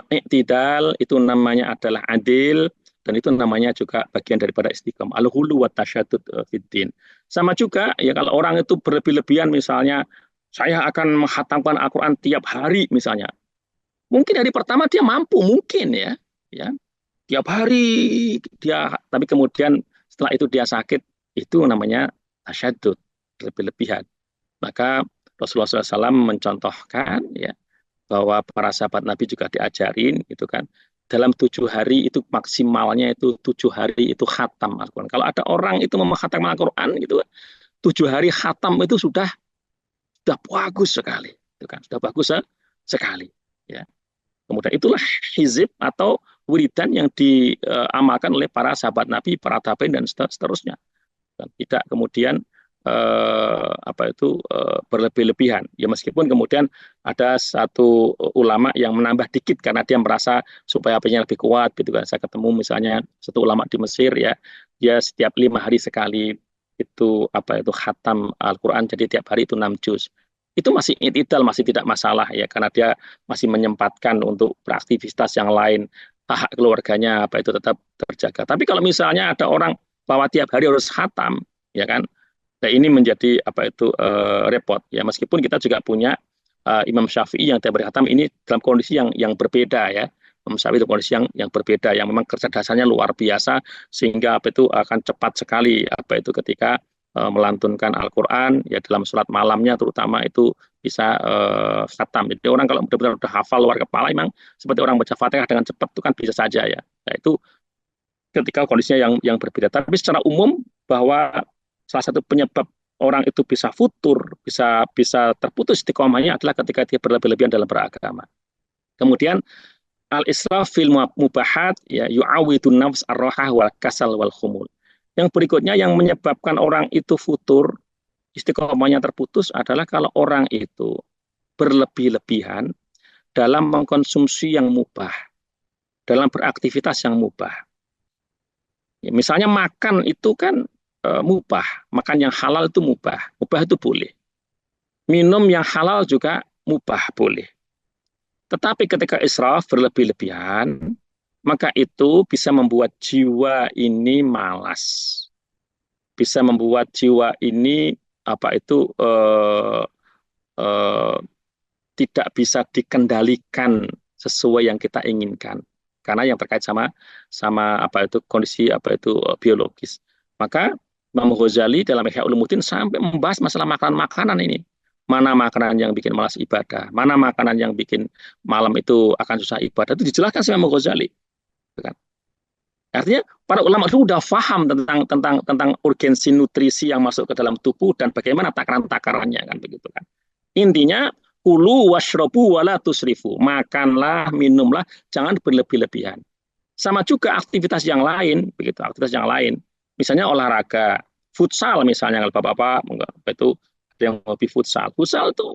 [SPEAKER 2] iktidal, itu namanya adalah adil, dan itu namanya juga bagian daripada istiqomah, al-hulu wa tasyadud fiddin. Sama juga ya kalau orang itu berlebih-lebihan, misalnya saya akan menghatamkan Al-Quran tiap hari misalnya, mungkin hari pertama dia mampu, mungkin ya tiap hari dia, tapi kemudian setelah itu dia sakit, itu namanya tasyadud, berlebih-lebihan. Maka Rasulullah SAW mencontohkan, ya, bahwa para sahabat Nabi juga diajarin itu kan, dalam 7 hari itu maksimalnya itu 7 hari itu khatam Al-Quran. Kalau ada orang itu menghatam Al-Quran gitu, 7 hari khatam itu sudah bagus sekali, itu kan, sudah bagus sekali, ya. Kemudian itulah hizib atau wiridan yang diamalkan oleh para sahabat Nabi, para tabi'in dan seterusnya. Dan tidak kemudian berlebih-lebihan. Ya meskipun kemudian ada satu ulama yang menambah dikit karena dia merasa supaya apanya lebih kuat gitu kan. Saya ketemu misalnya satu ulama di Mesir, ya, dia setiap 5 hari sekali itu khatam Al-Quran, jadi tiap hari itu 6 juz. Itu masih itidal, masih tidak masalah, ya, karena dia masih menyempatkan untuk beraktivitas yang lain, hak keluarganya itu tetap terjaga. Tapi kalau misalnya ada orang bahwa tiap hari harus khatam, ya kan, nah ini menjadi repot, ya, meskipun kita juga punya Imam Syafi'i yang tiap hari khatam, ini dalam kondisi yang berbeda, ya. Imam Syafi'i itu kondisi yang berbeda, yang memang kecerdasannya luar biasa, sehingga akan cepat sekali ketika melantunkan Al-Quran, ya, dalam sholat malamnya terutama itu bisa khatam. Jadi orang kalau benar-benar sudah hafal luar kepala, memang seperti orang baca Fatihah dengan cepat itu kan bisa saja, ya. Nah, itu ketika kondisinya yang berbeda. Tapi secara umum bahwa salah satu penyebab orang itu bisa futur, bisa terputus istiqomahnya adalah ketika dia berlebih-lebihan dalam beragama. Kemudian al-israf fil mubahat, ya, yu'awidun nafs ar-rahah wal kasal wal khumul. Yang berikutnya yang menyebabkan orang itu futur, istiqomahnya terputus, adalah kalau orang itu berlebih-lebihan dalam mengkonsumsi yang mubah, dalam beraktivitas yang mubah. Ya, misalnya makan itu kan mubah, makan yang halal itu mubah itu boleh. Minum yang halal juga mubah, boleh. Tetapi ketika israf, berlebih-lebihan, maka itu bisa membuat jiwa ini malas, bisa membuat jiwa ini tidak bisa dikendalikan sesuai yang kita inginkan, karena yang terkait sama kondisi biologis. Maka Imam Ghazali dalam Ihya Ulumuddin sampai membahas masalah makanan-makanan ini. Mana makanan yang bikin malas ibadah, mana makanan yang bikin malam itu akan susah ibadah, itu dijelaskan sama Imam Ghazali. Artinya para ulama itu sudah paham tentang urgensi nutrisi yang masuk ke dalam tubuh dan bagaimana takaran-takarannya, kan begitu kan. Intinya kulu washrobu wala tusrifu, makanlah, minumlah, jangan berlebih-lebihan. Sama juga aktivitas yang lain, begitu, aktivitas yang lain. Misalnya olahraga, futsal misalnya, kalau bapak-bapak itu ada yang hobi futsal. Futsal itu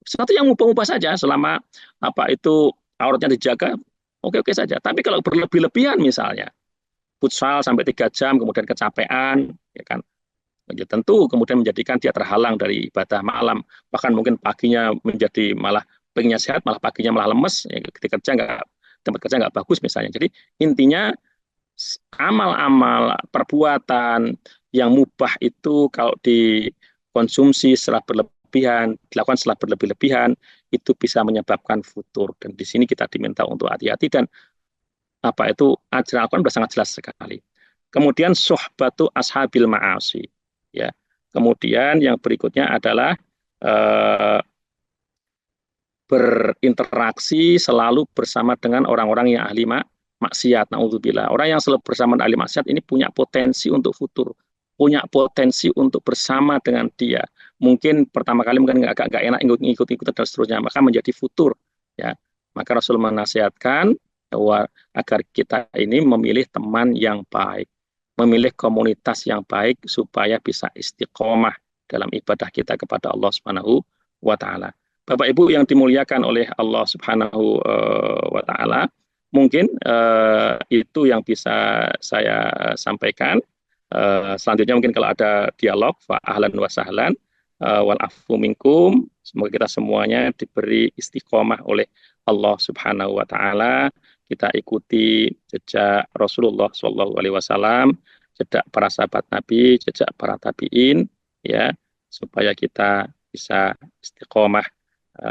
[SPEAKER 2] sesuatu yang mubah-mubah saja selama auratnya dijaga, oke-oke saja. Tapi kalau berlebih-lebihan misalnya, futsal sampai 3 jam, kemudian kecapean, ya kan, ya tentu kemudian menjadikan dia terhalang dari ibadah malam. Bahkan mungkin paginya menjadi malah pengennya sehat, malah paginya malah lemes, ya, ketika tempat kerja nggak bagus misalnya. Jadi intinya amal-amal perbuatan yang mubah itu kalau dikonsumsi setelah berlebihan, dilakukan setelah berlebih-lebihan, itu bisa menyebabkan futur. Dan di sini kita diminta untuk hati-hati, dan apa itu ajaran Al-Quran sudah sangat jelas sekali. Kemudian suhbatu ashabil ma'asi, ya. Kemudian yang berikutnya adalah berinteraksi selalu bersama dengan orang-orang yang ahli maksiat. Naudzubillah. Orang yang selalu bersama ahli maksiat ini punya potensi untuk futur, punya potensi untuk bersama dengan dia. Mungkin pertama kali mungkin agak enak ikut-ikut dan seterusnya, maka menjadi futur. Ya, maka Rasul menasihatkan bahwa agar kita ini memilih teman yang baik, memilih komunitas yang baik supaya bisa istiqomah dalam ibadah kita kepada Allah Subhanahu wa Ta'ala. Bapak Ibu yang dimuliakan oleh Allah Subhanahu wa Ta'ala, mungkin itu yang bisa saya sampaikan. Selanjutnya mungkin kalau ada dialog, fa ahlan wa sahlan, wal afu minkum. Semoga kita semuanya diberi istiqomah oleh Allah Subhanahu wa Ta'ala. Kita ikuti jejak Rasulullah SAW, jejak para sahabat Nabi, jejak para tabi'in, ya, supaya kita bisa istiqomah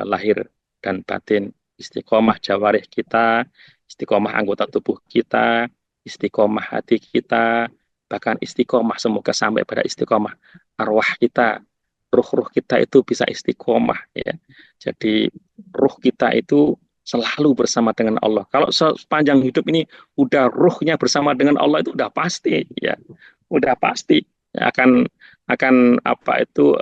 [SPEAKER 2] lahir dan batin, istiqomah jawarih kita, istiqomah anggota tubuh kita, istiqomah hati kita, bahkan istiqomah semoga sampai pada istiqomah arwah kita, ruh-ruh kita itu bisa istiqomah, ya. Jadi ruh kita itu selalu bersama dengan Allah. Kalau sepanjang hidup ini udah ruhnya bersama dengan Allah, itu udah pasti, ya, udah pasti akan apa itu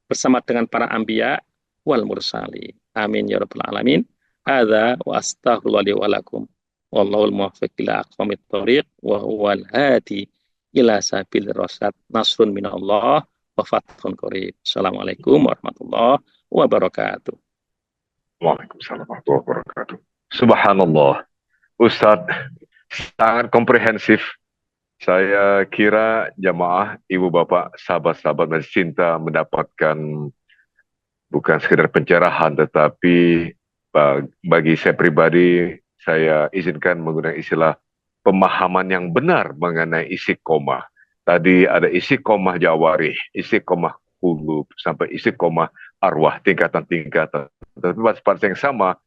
[SPEAKER 2] bersama dengan para anbiya wal mursali. Amin ya rabbal alamin. Hadza wa astaghfirullah li wa lakum. Wallahul muwaffiq ila aqwamit thoriq wa huwal hadi ila sabilir rasyad. Nasrun minallah wa fathun qarib. Assalamualaikum warahmatullahi wabarakatuh.
[SPEAKER 1] Waalaikumsalam warahmatullahi wabarakatuh. Subhanallah. Ustadz sangat komprehensif. Saya kira jamaah, ibu bapak, sahabat-sahabat Masjid Cinta mendapatkan bukan sekedar pencerahan, tetapi bagi saya pribadi, saya izinkan menggunakan istilah pemahaman yang benar mengenai istiqomah. Tadi ada istiqomah jawarih, istiqomah qulub, sampai istiqomah arwah, tingkatan-tingkatan. Tapi pada yang sama,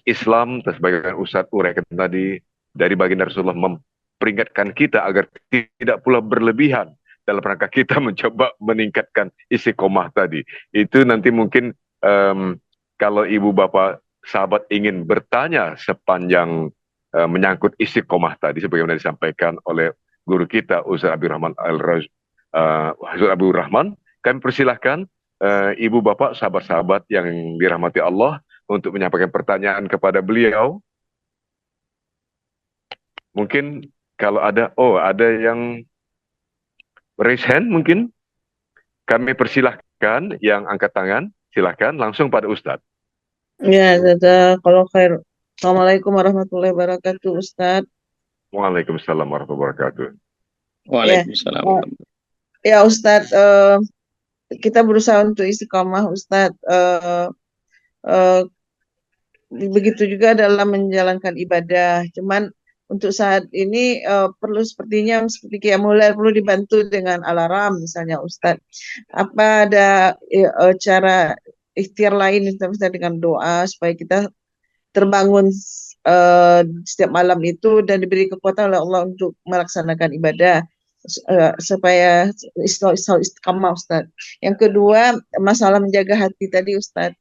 [SPEAKER 1] Islam, sebagaimana Ustadz uraikan tadi, dari baginda Rasulullah memperingatkan kita agar tidak pula berlebihan dalam rangka kita mencoba meningkatkan istiqomah tadi. Itu nanti mungkin kalau ibu bapak sahabat ingin bertanya sepanjang menyangkut istiqomah tadi, sebagaimana disampaikan oleh guru kita Ustaz Abdul Rahman Abdul Rahman, kami persilahkan ibu bapak sahabat-sahabat yang dirahmati Allah untuk menyampaikan pertanyaan kepada beliau. Mungkin kalau ada yang raise hand, mungkin kami persilahkan yang angkat tangan, silahkan langsung pada Ustadz.
[SPEAKER 3] Ya, kalau khair. Assalamualaikum warahmatullahi wabarakatuh, Ustadz.
[SPEAKER 1] Waalaikumsalam warahmatullahi wabarakatuh.
[SPEAKER 2] Waalaikumsalam.
[SPEAKER 3] Ya, Ustadz, kita berusaha untuk istiqomah, Ustadz. Begitu juga dalam menjalankan ibadah. Cuman untuk saat ini perlu sepertinya seperti Qiyamul Lail perlu dibantu dengan alarm misalnya, Ustadz. Apa ada cara ikhtiar lain misalnya dengan doa supaya kita terbangun setiap malam itu dan diberi kekuatan oleh Allah untuk melaksanakan ibadah supaya istiqamah, Ustadz. Yang kedua, masalah menjaga hati tadi, Ustadz.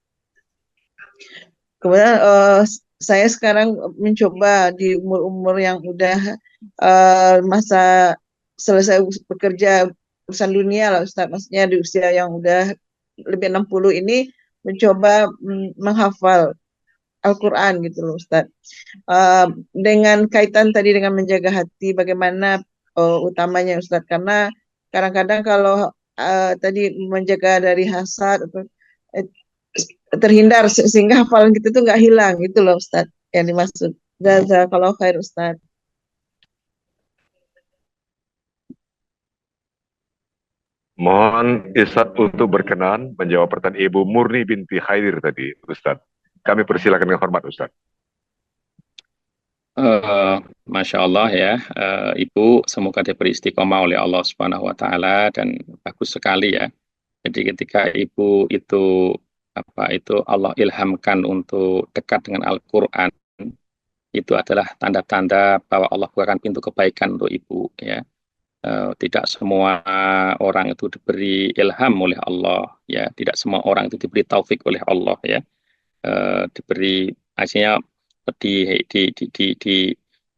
[SPEAKER 3] Kemudian saya sekarang mencoba di umur-umur yang udah masa selesai bekerja urusan dunia lah, Ustadz. Maksudnya di usia yang udah lebih 60 ini mencoba menghafal Al-Quran gitu loh, Ustadz. Dengan kaitan tadi dengan menjaga hati, bagaimana utamanya, Ustadz? Karena kadang-kadang kalau tadi menjaga dari hasad atau terhindar sehingga hafalan kita tuh nggak hilang, itu loh, Ustadz, yang dimaksud. Jazakallahu khair, Ustadz.
[SPEAKER 1] Mohon Ustadz untuk berkenan menjawab pertanyaan Ibu Murni binti Khairir tadi, Ustadz. Kami persilakan dengan hormat, Ustadz.
[SPEAKER 2] Masya Allah ya, Ibu, semoga diberi istiqomah oleh Allah Subhanahu wa Ta'ala, dan bagus sekali ya. Jadi ketika Ibu itu Allah ilhamkan untuk dekat dengan Al-Quran, itu adalah tanda-tanda bahwa Allah bukakan pintu kebaikan untuk ibu, ya. Tidak semua orang itu diberi ilham oleh Allah, ya. Tidak semua orang itu diberi taufik oleh Allah, ya. Diberi artinya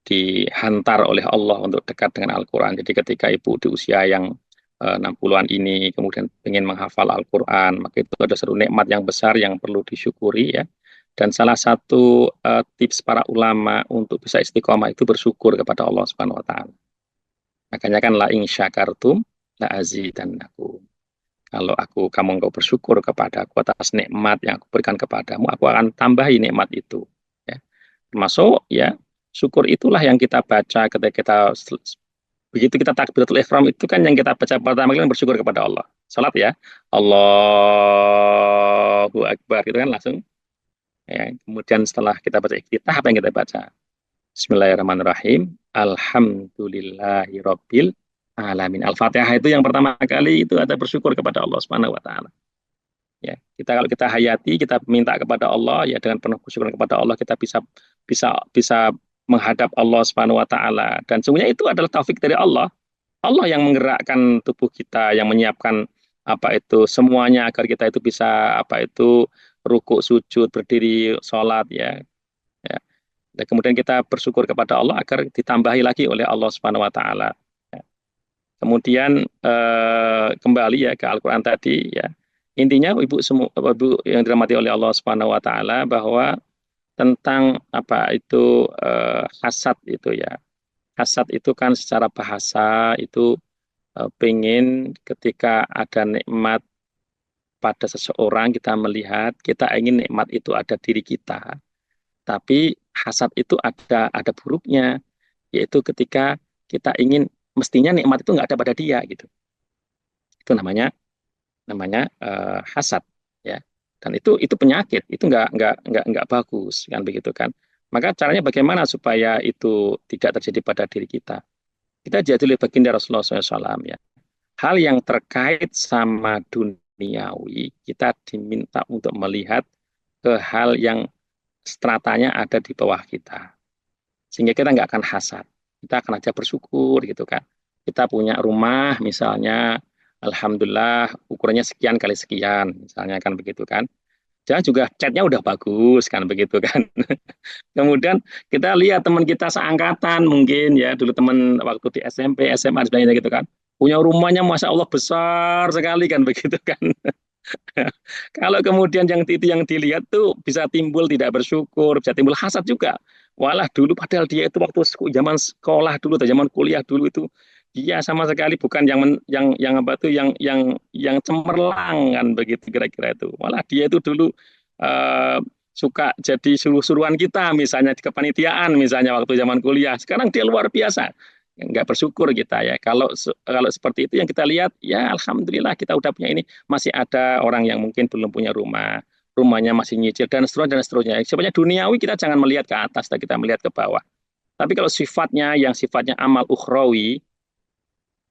[SPEAKER 2] dihantar oleh Allah untuk dekat dengan Al-Quran. Jadi ketika ibu di usia yang 60-an ini kemudian ingin menghafal Al-Quran, maka itu ada satu nikmat yang besar yang perlu disyukuri, ya. Dan salah satu tips para ulama untuk bisa istiqomah itu bersyukur kepada Allah Subhanahu wa taala. Makanya kan la in syakartum la azidannakum. Kalau kamu engkau bersyukur kepada aku atas nikmat yang aku berikan kepadamu, aku akan tambahi nikmat itu, ya. Termasuk, ya, syukur itulah yang kita baca ketika kita begitu kita takbiratul ihram, itu kan yang kita baca pertama kali bersyukur kepada Allah. Salat, ya. Allahu Akbar, gitu kan langsung. Ya, kemudian setelah kita baca iftitah, apa yang kita baca? Bismillahirrahmanirrahim. Alhamdulillahirabbil alamin. Al-Fatihah itu yang pertama kali itu ada bersyukur kepada Allah Subhanahu wa taala. Ya, kalau kita hayati, kita minta kepada Allah, ya, dengan penuh kesyukuran kepada Allah, kita bisa menghadap Allah Subhanahu wa taala, dan sebenarnya itu adalah taufik dari Allah. Allah yang menggerakkan tubuh kita, yang menyiapkan semuanya agar kita itu bisa rukuk, sujud, berdiri, sholat, ya. Ya. Dan kemudian kita bersyukur kepada Allah agar ditambahi lagi oleh Allah Subhanahu wa taala. Ya. Kemudian kembali, ya, ke Al-Qur'an tadi, ya. Intinya ibu yang dirahmati oleh Allah Subhanahu wa taala, bahwa tentang hasad itu, ya. Hasad itu kan secara bahasa itu pengen ketika ada nikmat pada seseorang, kita melihat, kita ingin nikmat itu ada diri kita. Tapi hasad itu ada buruknya, yaitu ketika kita ingin mestinya nikmat itu nggak ada pada dia, gitu. Itu namanya hasad, ya. Dan itu penyakit, itu nggak bagus, kan begitu kan. Maka caranya bagaimana supaya itu tidak terjadi pada diri kita? Kita jadi oleh baginda Rasulullah SAW, ya. Hal yang terkait sama duniawi, kita diminta untuk melihat ke hal yang stratanya ada di bawah kita, sehingga kita nggak akan hasad, kita akan aja bersyukur, gitu kan. Kita punya rumah misalnya, alhamdulillah ukurannya sekian kali sekian, misalnya, kan begitu kan. Jangan juga catnya udah bagus, kan begitu kan. Kemudian kita lihat teman kita seangkatan mungkin, ya, dulu teman waktu di SMP, SMA, sebagainya, gitu kan. Punya rumahnya Masya Allah besar sekali, kan begitu kan. Kalau kemudian yang dilihat tuh bisa timbul tidak bersyukur, bisa timbul hasad juga. Walah, dulu padahal dia itu waktu zaman sekolah dulu atau zaman kuliah dulu itu dia sama sekali bukan yang cemerlang, kan begitu kira-kira itu. Walah, dia itu dulu suka jadi suruh-suruhan kita misalnya di kepanitiaan misalnya waktu zaman kuliah. Sekarang dia luar biasa. Nggak bersyukur kita, ya. Kalau seperti itu yang kita lihat, ya alhamdulillah kita udah punya ini. Masih ada orang yang mungkin belum punya rumahnya masih nyicil, dan seterusnya. Sebenarnya duniawi kita jangan melihat ke atas, kita melihat ke bawah. Tapi kalau sifatnya amal ukhrawi,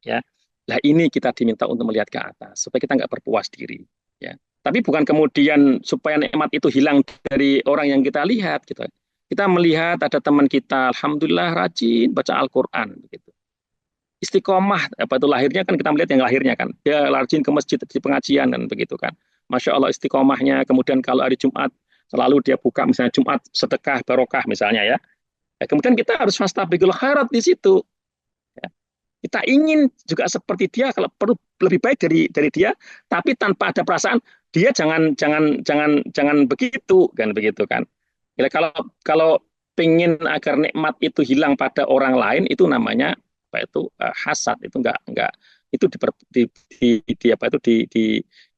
[SPEAKER 2] ya, lah ini kita diminta untuk melihat ke atas supaya kita nggak berpuas diri, ya. Tapi bukan kemudian supaya nikmat itu hilang dari orang yang kita lihat, gitu. Kita melihat ada teman kita, alhamdulillah rajin baca Al-Quran, begitu. Istiqomah, itu lahirnya kan kita melihat yang lahirnya kan, dia rajin ke masjid di pengajian, dan begitu kan. Masya Allah istiqomahnya. Kemudian kalau hari Jumat selalu dia buka misalnya Jumat sedekah barokah misalnya, ya. Kemudian kita harus fastabiqul khairat di situ. Ya. Kita ingin juga seperti dia, kalau perlu lebih baik dari dia, tapi tanpa ada perasaan dia jangan begitu, kan begitu kan. Ya, kalau pengen agar nikmat itu hilang pada orang lain, itu namanya hasad. Itu enggak itu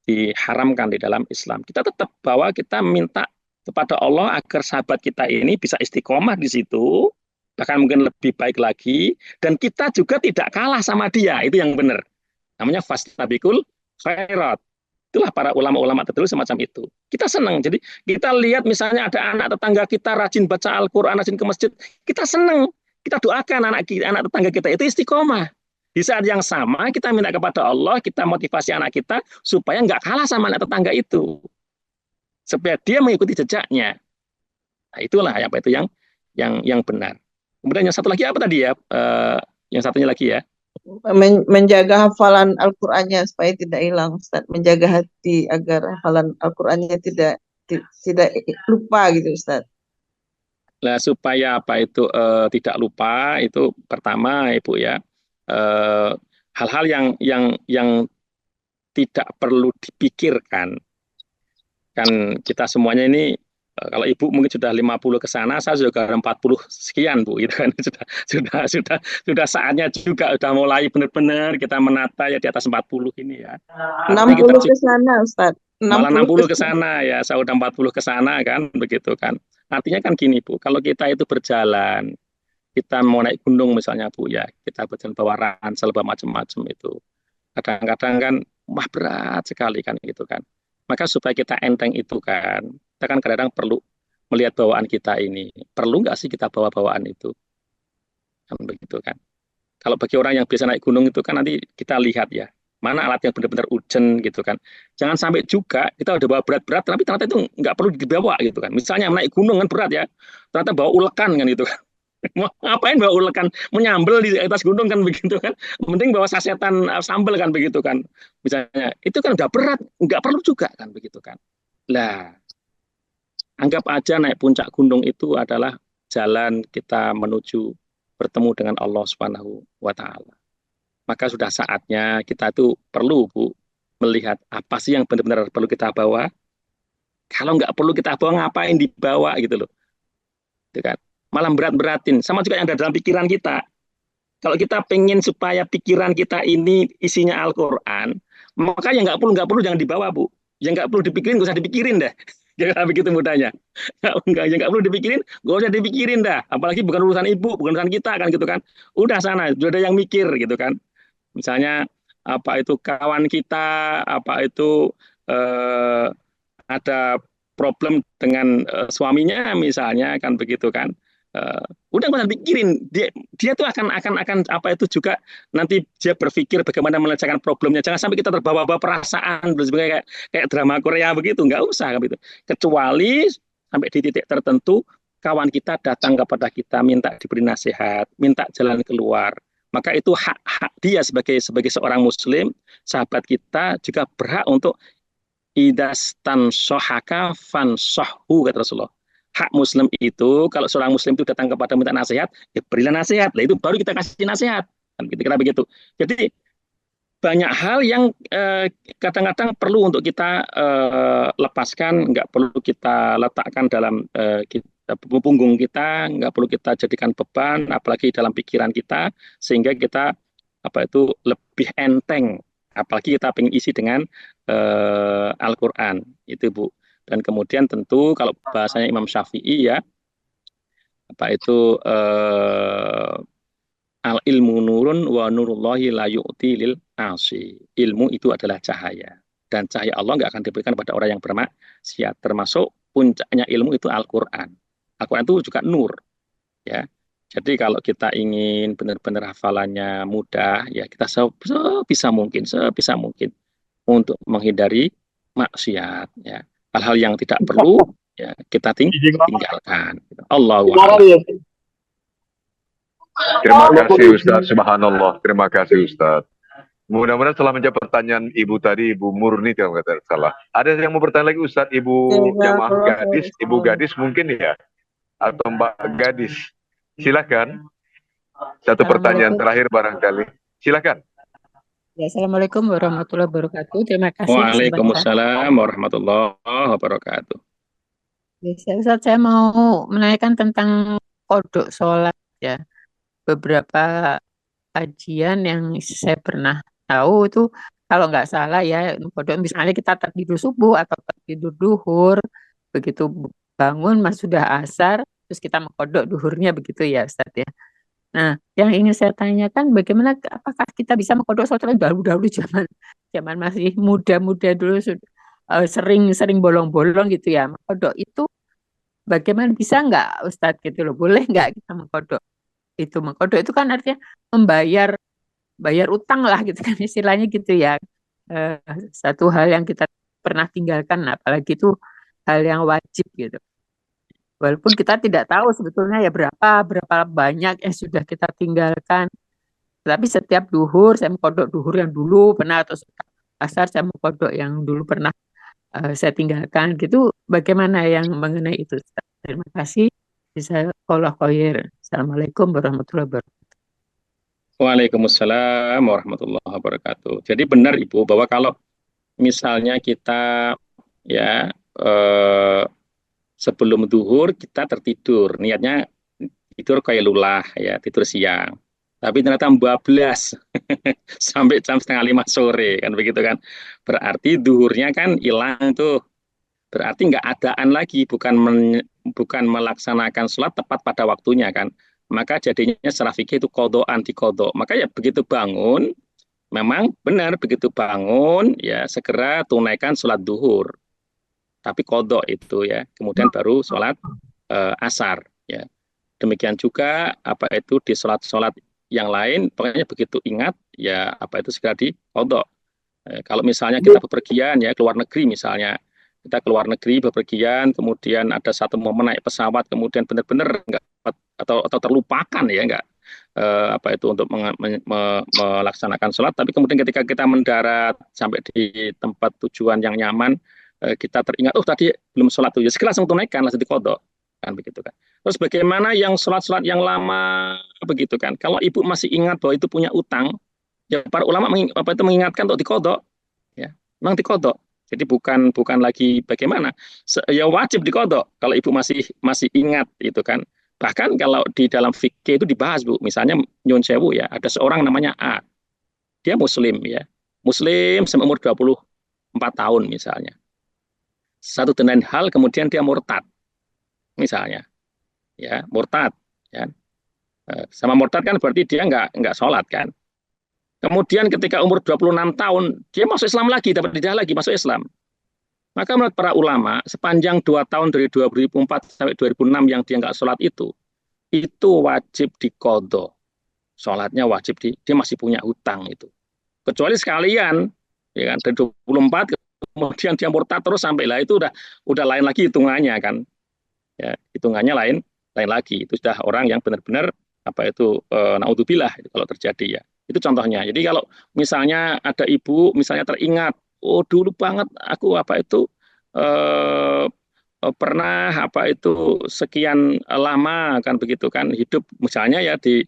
[SPEAKER 2] diharamkan di dalam Islam. Kita tetap bahwa kita minta kepada Allah agar sahabat kita ini bisa istiqomah di situ, bahkan mungkin lebih baik lagi, dan kita juga tidak kalah sama dia. Itu yang benar. Namanya fastabiqul khairat. Itulah para ulama-ulama terdahulu semacam itu. Kita senang. Jadi kita lihat misalnya ada anak tetangga kita rajin baca Al-Quran, rajin ke masjid, kita senang. Kita doakan anak tetangga kita itu istiqomah. Di saat yang sama kita minta kepada Allah, kita motivasi anak kita supaya nggak kalah sama anak tetangga itu. supaya dia mengikuti jejaknya. Nah, itulah apa itu yang benar. Kemudian yang satu lagi apa tadi ya? Yang satunya lagi ya.
[SPEAKER 3] Menjaga hafalan Al-Qur'annya supaya tidak hilang, Ustaz. Menjaga hati agar hafalan Al-Qur'annya tidak lupa gitu, Ustaz.
[SPEAKER 2] Nah, supaya apa itu tidak lupa itu pertama Ibu ya, hal-hal yang tidak perlu dipikirkan. Kan kita semuanya ini kalau Ibu mungkin sudah 50 ke sana, saya juga 40 sekian Bu, gitu kan. Sudah saatnya juga udah mulai benar-benar kita menata ya di atas 40 ini ya. Artinya kita
[SPEAKER 3] 60 ke sana, Ustaz.
[SPEAKER 2] malah
[SPEAKER 3] 60
[SPEAKER 2] 60 ke sana ya, saya udah 40 ke sana kan, begitu kan. Artinya kan gini Bu, kalau kita itu berjalan, kita mau naik gunung misalnya Bu ya, kita berjalan bawa ransel, bawa macam-macam itu. Kadang-kadang kan, wah berat sekali kan gitu kan. Maka supaya kita enteng itu kan, kita kan kadang-kadang perlu melihat bawaan kita ini. Perlu nggak sih kita bawa bawaan itu? Kan begitu kan. Kalau bagi orang yang biasa naik gunung itu kan nanti kita lihat ya, mana alat yang benar-benar urgent gitu kan. Jangan sampai juga kita udah bawa berat-berat, tapi ternyata itu nggak perlu dibawa gitu kan. Misalnya naik gunung kan berat ya, ternyata bawa ulekan kan gitu kan. Mau ngapain bawa ulekan? Menyambel di atas gunung kan begitu kan. Mending bawa sasetan sambel kan begitu kan. Misalnya, itu kan udah berat, nggak perlu juga kan begitu kan. Lah, anggap aja naik puncak gunung itu adalah jalan kita menuju bertemu dengan Allah Subhanahu wa taala. Maka sudah saatnya kita itu perlu Bu melihat apa sih yang benar-benar perlu kita bawa. Kalau nggak perlu kita bawa ngapain dibawa gitu loh. Gitu kan. Malah berat-beratin. Sama juga yang ada dalam pikiran kita. Kalau kita pengen supaya pikiran kita ini isinya Al-Quran, maka yang nggak perlu jangan dibawa Bu. Yang nggak perlu dipikirin nggak usah dipikirin deh. Jangan begitu mudahnya. Yang nggak perlu dipikirin nggak usah dipikirin dah. Apalagi bukan urusan ibu, bukan urusan kita kan gitu kan. Udah sana, sudah ada yang mikir gitu kan. Misalnya apa itu kawan kita, apa itu ada problem dengan suaminya misalnya kan begitu kan. Udah nggak usah pikirin, dia tuh akan apa itu juga nanti dia berpikir bagaimana menyelesaikan problemnya. Jangan sampai kita terbawa-bawa perasaan kayak drama Korea begitu, nggak usah begitu. Kecuali sampai di titik tertentu kawan kita datang kepada kita minta diberi nasihat, minta jalan keluar. Maka itu hak dia sebagai seorang muslim, sahabat kita juga berhak untuk idastan sohaka fan sohu kata Rasulullah. Hak muslim itu kalau seorang muslim itu datang kepada minta nasihat, ya berilah nasihat. Lah itu baru kita kasih nasihat. Kan kira-kira begitu. Jadi banyak hal yang kadang-kadang perlu untuk kita lepaskan, nggak perlu kita letakkan dalam punggung kita, nggak perlu kita jadikan beban, apalagi dalam pikiran kita, sehingga kita apa itu lebih enteng. Apalagi kita ingin isi dengan Al-Quran, itu Bu. Dan kemudian tentu kalau bahasanya Imam Syafi'i ya, apa itu al ilmu nurun wa nurullahi la yu'ti lil asi. Ilmu itu adalah cahaya. Dan cahaya Allah nggak akan diberikan pada orang yang bermaksiat. Termasuk puncaknya ilmu itu Al-Quran. Al-Quran itu juga nur. Ya. Jadi kalau kita ingin benar-benar hafalannya mudah, ya kita sebisa mungkin untuk menghindari maksiat. Ya. Hal-hal yang tidak perlu, ya kita tinggalkan. Allahu a'lam.
[SPEAKER 1] Terima kasih Ustaz, subhanallah. Terima kasih Ustaz. Mudah-mudahan setelah menjawab pertanyaan Ibu tadi, Ibu Murni kalau nggak salah. Ada yang mau bertanya lagi Ustaz, Ibu jamaah gadis, Ibu gadis mungkin ya? Atau Mbak gadis? Silakan. Satu pertanyaan terakhir barangkali. Silakan.
[SPEAKER 4] Ya, Assalamualaikum warahmatullahi wabarakatuh. Terima kasih.
[SPEAKER 2] Waalaikumsalam warahmatullahi wabarakatuh.
[SPEAKER 4] Ya, Ustaz, saya mau menanyakan tentang kodok sholat ya. Beberapa kajian yang saya pernah tahu itu kalau nggak salah ya kodok misalnya kita tertidur subuh atau tertidur duhur, begitu bangun mas sudah asar terus kita mengkodok duhurnya begitu ya Ustaz ya. Nah, yang ingin saya tanyakan bagaimana apakah kita bisa mengkodok sholat dahulu zaman masih muda-muda dulu sering bolong-bolong gitu ya. Mengkodok itu bagaimana bisa nggak Ustadz gitu loh? Boleh nggak kita mengkodok? Itu mengkodok itu kan artinya bayar utang lah gitu kan istilahnya gitu ya. Satu hal yang kita pernah tinggalkan apalagi itu hal yang wajib gitu. Walaupun kita tidak tahu sebetulnya ya berapa banyak yang sudah kita tinggalkan. Tapi setiap duhur saya mengkodok duhur yang dulu pernah, atau setiap asar saya mengkodok yang dulu pernah saya tinggalkan gitu. Bagaimana yang mengenai itu, Ustaz? Terima kasih. Jazakallah khair. Assalamualaikum warahmatullahi wabarakatuh.
[SPEAKER 2] Waalaikumsalam warahmatullahi wabarakatuh. Jadi benar Ibu bahwa kalau misalnya kita ya sebelum duhur kita tertidur, niatnya tidur kayak lulah ya, tidur siang. Tapi ternyata bablas sampai jam 4:30 sore kan begitu kan. Berarti duhurnya kan hilang tuh. Berarti nggak adaan lagi, bukan melaksanakan sholat tepat pada waktunya kan. Maka jadinya secara fikih itu qadha anti qadha. Maka ya begitu bangun, memang benar begitu bangun ya segera tunaikan sholat duhur. Tapi qadha itu ya, kemudian baru sholat asar ya. Demikian juga apa itu di sholat-sholat yang lain, pokoknya begitu ingat ya apa itu segera di qadha. Kalau misalnya kita bepergian ya keluar negeri misalnya, kita keluar negeri bepergian, kemudian ada satu momen naik pesawat, kemudian benar-benar enggak atau terlupakan ya enggak apa itu untuk melaksanakan sholat, tapi kemudian ketika kita mendarat sampai di tempat tujuan yang nyaman, kita teringat tadi belum sholat tuh, ya segera langsung tunaikan, langsung diqadha kan begitu kan. Terus bagaimana yang sholat-sholat yang lama begitu kan? Kalau ibu masih ingat bahwa itu punya utang, ya para ulama mengingatkan untuk diqadha, ya memang diqadha. Jadi bukan lagi bagaimana, ya wajib diqadha kalau ibu masih ingat itu kan. Bahkan kalau di dalam fikih itu dibahas Bu, misalnya nyun sewu ya, ada seorang namanya A, dia muslim ya, muslim seumur 24 tahun misalnya. Satu dan lain hal kemudian dia murtad misalnya, ya murtad, ya sama murtad kan berarti dia nggak sholat kan. Kemudian ketika umur 26 tahun, dia masuk Islam lagi, dapat hidayah lagi, masuk Islam. Maka menurut para ulama, sepanjang 2 tahun dari 2004 sampai 2006 yang dia nggak sholat itu wajib diqadha. Sholatnya wajib, dia masih punya hutang itu. Kecuali sekalian, ya kan, dari 24, kemudian dia murtad terus sampai lah itu udah lain lagi hitungannya kan. Ya, hitungannya lain lagi. Itu sudah orang yang benar-benar apa itu naudzubillah kalau terjadi ya. Itu contohnya. Jadi kalau misalnya ada ibu misalnya teringat, oh dulu banget aku apa itu pernah apa itu sekian lama kan begitu kan hidup misalnya ya di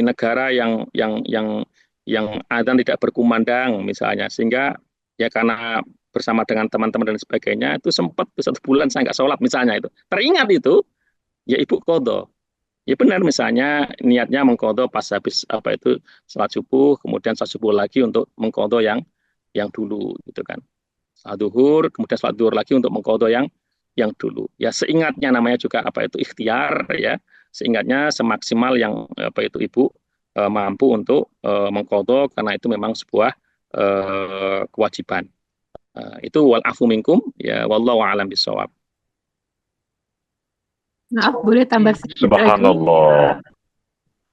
[SPEAKER 2] negara yang adzan tidak berkumandang misalnya, sehingga ya karena bersama dengan teman-teman dan sebagainya itu sempat 1 bulan saya nggak sholat misalnya, itu teringat itu ya ibu qadha. Ya benar, misalnya niatnya mengqadha pas habis apa itu salat subuh, kemudian salat subuh lagi untuk mengqadha yang dulu gitu kan. Salat duhur, kemudian salat duhur lagi untuk mengqadha yang dulu. Ya seingatnya, namanya juga apa itu ikhtiar ya. Seingatnya semaksimal yang apa itu ibu mampu untuk mengqadha, karena itu memang sebuah kewajiban. Itu wal afu minkum ya, wallahu a'lam bishawab.
[SPEAKER 4] Maaf, boleh tambah sedikit lagi?
[SPEAKER 1] Subhanallah.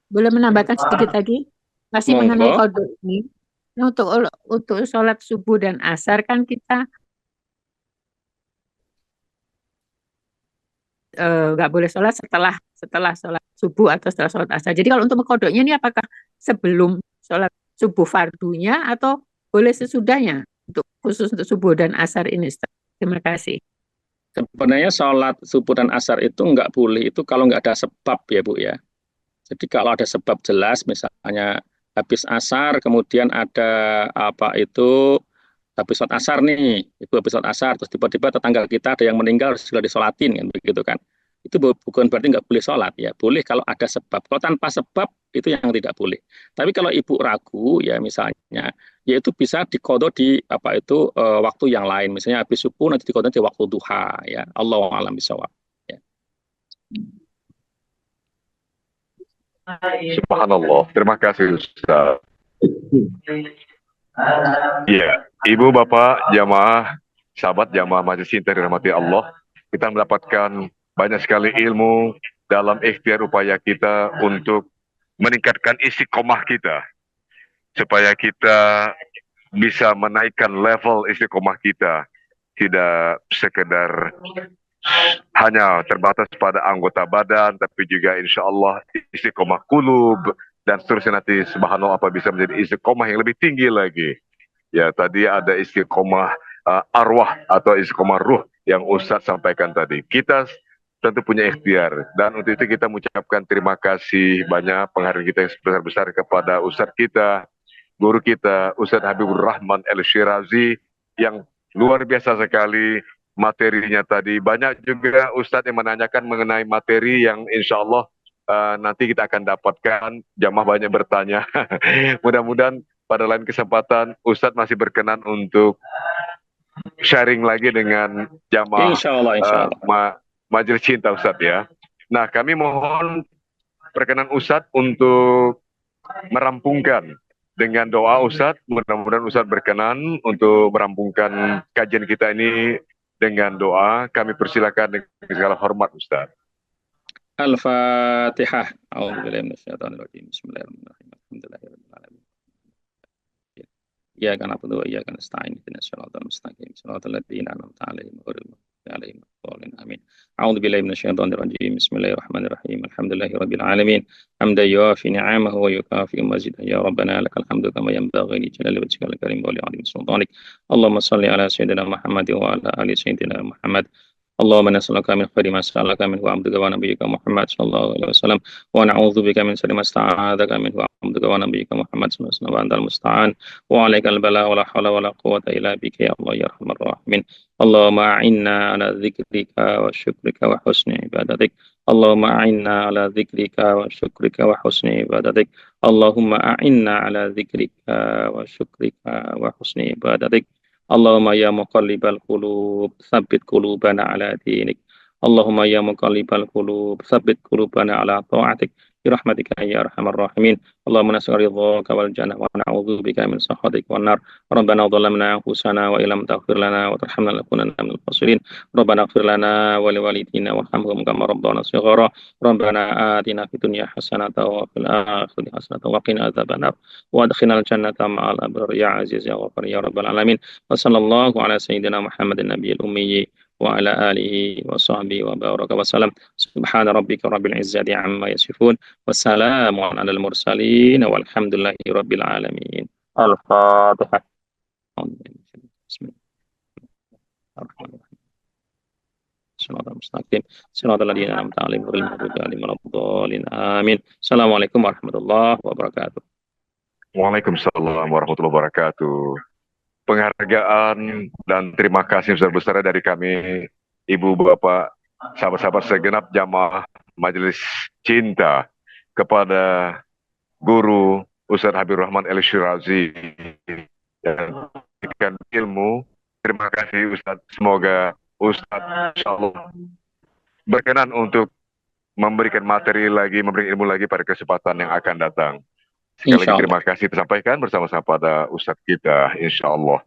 [SPEAKER 4] Boleh menambahkan sedikit lagi? Masih mengenai
[SPEAKER 2] Monggo.
[SPEAKER 4] qadha ini. Nah, untuk sholat subuh dan asar kan kita nggak boleh sholat setelah sholat subuh atau setelah sholat asar. Jadi kalau untuk mengqadhanya ini apakah sebelum sholat subuh fardunya atau boleh sesudahnya untuk khusus untuk subuh dan asar ini, Ustaz? Terima kasih.
[SPEAKER 2] Sebenarnya sholat subuh dan asar itu nggak boleh itu kalau nggak ada sebab ya Bu ya. Jadi kalau ada sebab jelas, misalnya habis asar kemudian ada apa itu habis sholat asar nih, ibu habis sholat asar terus tiba-tiba tetangga kita ada yang meninggal sudah disolatin kan begitu kan. Itu bukan berarti nggak boleh sholat ya. Boleh kalau ada sebab. Kalau tanpa sebab itu yang tidak boleh. Tapi kalau ibu ragu ya misalnya, yaitu bisa diqadha di apa itu waktu yang lain. Misalnya habis subuh nanti diqadha di waktu duha ya. Allahu a'lam bishawab. Ya.
[SPEAKER 1] Subhanallah. Terima kasih Ustaz. Ya, Ibu, Bapak, jamaah, sahabat jamaah majelis cinta dirahmati Allah, kita mendapatkan banyak sekali ilmu dalam ikhtiar upaya kita untuk meningkatkan istiqomah kita, supaya kita bisa menaikkan level istiqomah kita tidak sekedar hanya terbatas pada anggota badan, tapi juga insya Allah istiqomah kulub dan seterusnya nanti subhanallah apa bisa menjadi istiqomah yang lebih tinggi lagi. Ya tadi ada istiqomah arwah atau istiqomah ruh yang Ustadz sampaikan tadi. Kita tentu punya ikhtiar dan untuk itu kita mengucapkan terima kasih banyak penghargaan kita yang sebesar-besar kepada Ustadz kita, guru kita Ustadz Habibur Rahman El-Shirazi yang luar biasa sekali materinya tadi. Banyak juga Ustadz yang menanyakan mengenai materi yang insya Allah nanti kita akan dapatkan. Jamaah banyak bertanya. Mudah-mudahan pada lain kesempatan Ustadz masih berkenan untuk sharing lagi dengan jamaah
[SPEAKER 2] Insya Allah.
[SPEAKER 1] Majelis Cinta Ustadz ya. Nah kami mohon perkenan Ustadz untuk merampungkan dengan doa Ustadz. Mudah-mudahan Ustadz berkenan untuk merampungkan kajian kita ini dengan doa. Kami persilakan dengan segala hormat Ustadz.
[SPEAKER 2] Al-Fatihah. A'udzubillahi minasyaitonirrajim. Bismillahirrahmanirrahim. Alhamdulillahirabbil alamin. Iyyaka na'budu wa iyyaka nasta'in. Ihdinas siratal mustaqim. Siratal ladzina an'amta 'alaihim ghairil maghdubi 'alaihim waladdallin. Amin. A'udzubillahi minasyaitonirrajim. Bismillahirrahmanirrahim. Alhamdulillahirabbil alamin. Hamdan yuwafi ni'amahu wa yukafi mazidah. Ya Rabbana lakal hamdu kama yanbaghi li jalali wajhikal karim wa li 'azimi sultanik. Allahumma shalli ala sayyidina Muhammad wa ala ali sayyidina Muhammad. Allahumma nas'aluka min khairi ma sa'alaka minhu 'abduka wa nabiyyuka Muhammad sallallahu alaihi wasallam wa na'udzubika min sharri ma sta'adzaka minhu 'abduka wa nabiyyuka Muhammad sallallahu alaihi wasallam wa antal musta'an wa 'alaikal balagh wa la haula wa la quwwata illa bika ya Allah ya arhamar rahimin. Allahumma a'inna 'ala dzikrika wa syukrika wa husni ibadatik. Allahumma a'inna 'ala dzikrika wa syukrika wa husni ibadatik. Allahumma a'inna 'ala dzikrika wa syukrika wa husni ibadatik. Allahumma ya muqallibal qulub tsabbit qulubana ala dinik. Allahumma ya muqallibal qulub tsabbit qulubana ala ta'atik. Birahmatika ya arhamar rahimin. Allahumma nas'aluka ridhaka wal jannah wa na'udzubika min sakhatik wan nar. Rabbana dhalamna anfusana wa illam taghfir lana wa tarhamna lanakunanna minal khasirin. Rabbana ighfir lana wa liwalidina warhamhum kama rabbana shighara. Rabbana atina fid dunya hasanatan wa fil akhirati hasanatan wa qina adzabannar. Wa adkhilnal jannata ma'al abrar ya aziz ya ghafar ya rabbal alamin. Wa sallallahu ala sayyidina Muhammadin nabiyil ummi wa ala alihi wa sahbihi wa baraka wa salam. Subhana rabbika rabbil izzati amma yasifun. Wassalamu ala al-mursalin walhamdulillahi rabbil alamin. Al-Fatihah. Bismillahirrahmanirrahim. Shiratal mustaqim. Shiratal ladzina an'amta 'alaihim ghairil maghdubi 'alaihim waladdallin. Amin. Assalamualaikum warahmatullahi wabarakatuh.
[SPEAKER 1] Waalaikumsalam warahmatullahi wabarakatuh. Penghargaan dan terima kasih besar-besar dari kami, Ibu, Bapak, sahabat-sahabat segenap jamaah Majelis Cinta kepada Guru Ustadz Habibur Rahman El-Shirazi yang memberikan ilmu. Terima kasih Ustadz. Semoga Ustadz insyaallah berkenan untuk memberikan materi lagi, memberikan ilmu lagi pada kesempatan yang akan datang. Sekali lagi terima kasih disampaikan bersama-sama pada Ustadz kita, insya Allah.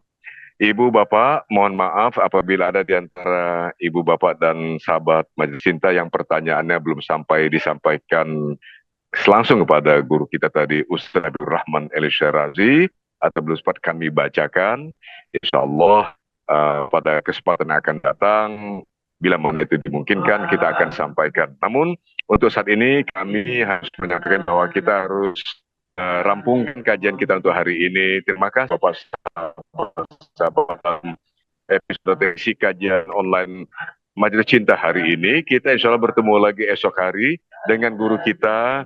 [SPEAKER 1] Ibu, Bapak, mohon maaf apabila ada di antara Ibu, Bapak, dan sahabat Majelis Cinta yang pertanyaannya belum sampai disampaikan langsung kepada guru kita tadi, Ustadz Habibur Rahman El-Shirazi, atau belum sempat kami bacakan. Insya Allah pada kesempatan yang akan datang, bila itu dimungkinkan, kita akan sampaikan. Namun, untuk saat ini kami harus menyampaikan bahwa kita harus rampungkan kajian kita untuk hari ini. Terima kasih Bapak sahabat episode kajian online Majelis Cinta hari ini. Kita insya Allah bertemu lagi esok hari dengan guru kita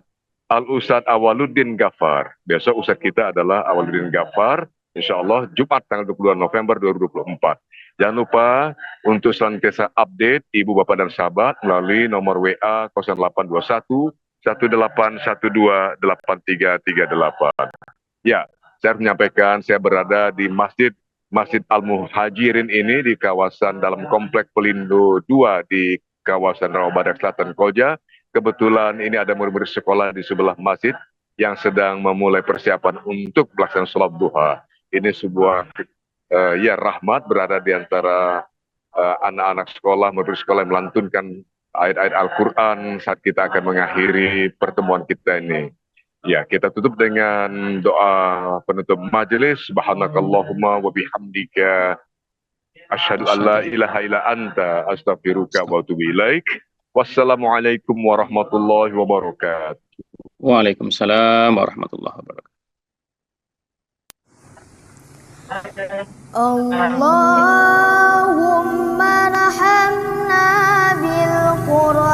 [SPEAKER 1] Al-Ustadz Awaluddin Ghaffar. Besok Ustadz kita adalah Awaluddin Ghaffar. Insya Allah Jumat tanggal 22 November 2024. Jangan lupa untuk senantiasa update Ibu, Bapak, dan sahabat melalui nomor WA 0821 18128338. Ya, saya menyampaikan saya berada di Masjid Al-Muhajirin ini di kawasan dalam Komplek Pelindo 2 di kawasan Rawabadak Selatan Koja. Kebetulan ini ada murid-murid sekolah di sebelah masjid yang sedang memulai persiapan untuk pelaksanaan sholat duha. Ini sebuah rahmat berada di antara anak-anak sekolah, murid sekolah yang melantunkan ayat-ayat Al-Quran saat kita akan mengakhiri pertemuan kita ini. Ya, kita tutup dengan doa penutup majelis. Subhanakallahumma wa bihamdika Asyhadu an la ilaha illa anta astaghfiruka wa atubu ilaik. Wassalamualaikum warahmatullahi wabarakatuh.
[SPEAKER 2] Waalaikumsalam warahmatullahi wabarakatuh.
[SPEAKER 5] Allahumma rahamna bil Qur'an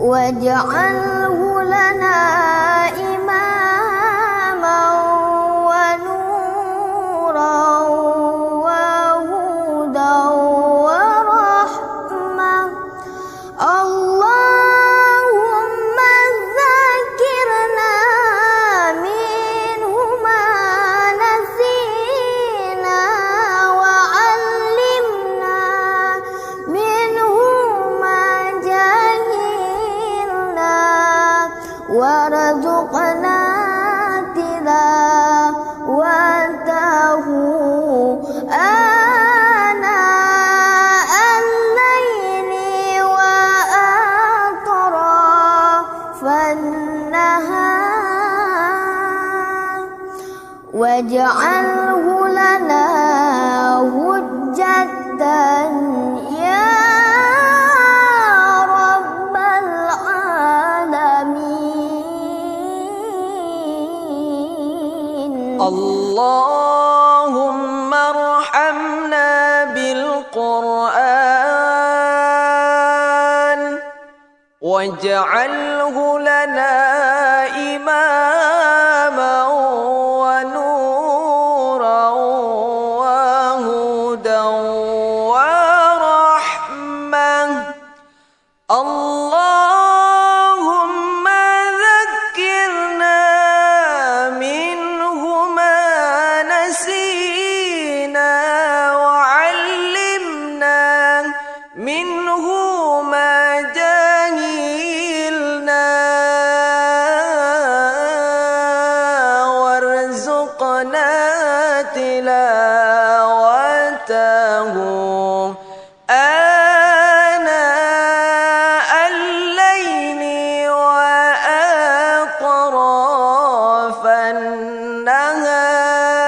[SPEAKER 5] waj'alhu lana imaman wa nuran wa hudan wa rahmah. Allahumma dzakirna minhu ma nasina wa 'allimna minhu ma jahilna warzuqna tilawatahu ana al-laili wa atrafan nahar waj'alhu lana hujjatan ya rabbal alamin.
[SPEAKER 6] Allahumma arhamna bil Qur'an waj'alhu lana imaman wa nuran wa hudan wa rahmah. Allahumma dzakirna minhu ma nasina wa 'allimna minhu ma jahilna warzuqna tilawatahu ana al-laili wa atrafan nahar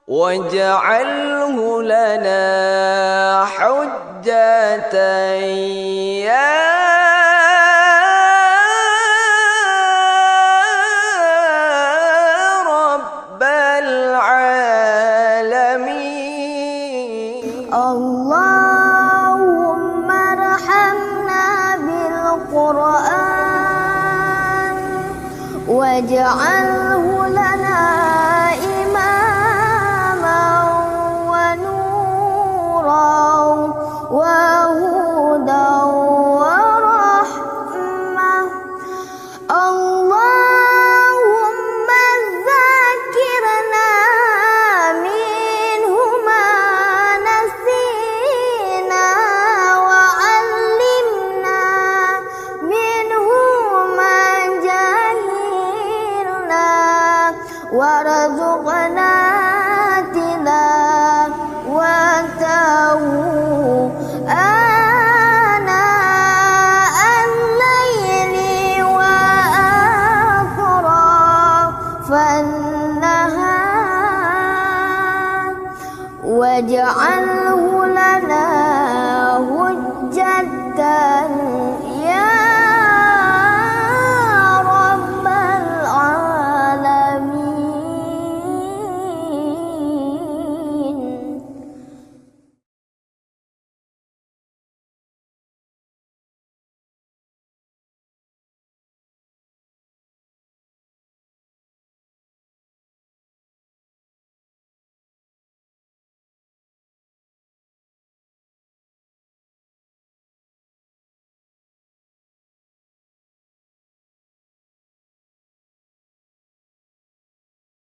[SPEAKER 6] waj'alhu lana hujjatan ya rabbal alamin.
[SPEAKER 5] Allahumma rahamna bil Qur'an waj'alhu lana imaman wa nuran wa hudan wa rahmah. Allahumma dzakirna minhu ma nasina wa 'allimna minhu ma jahilna warzuqna tilawatahu ana al-laili wa atrafan nahar waj'al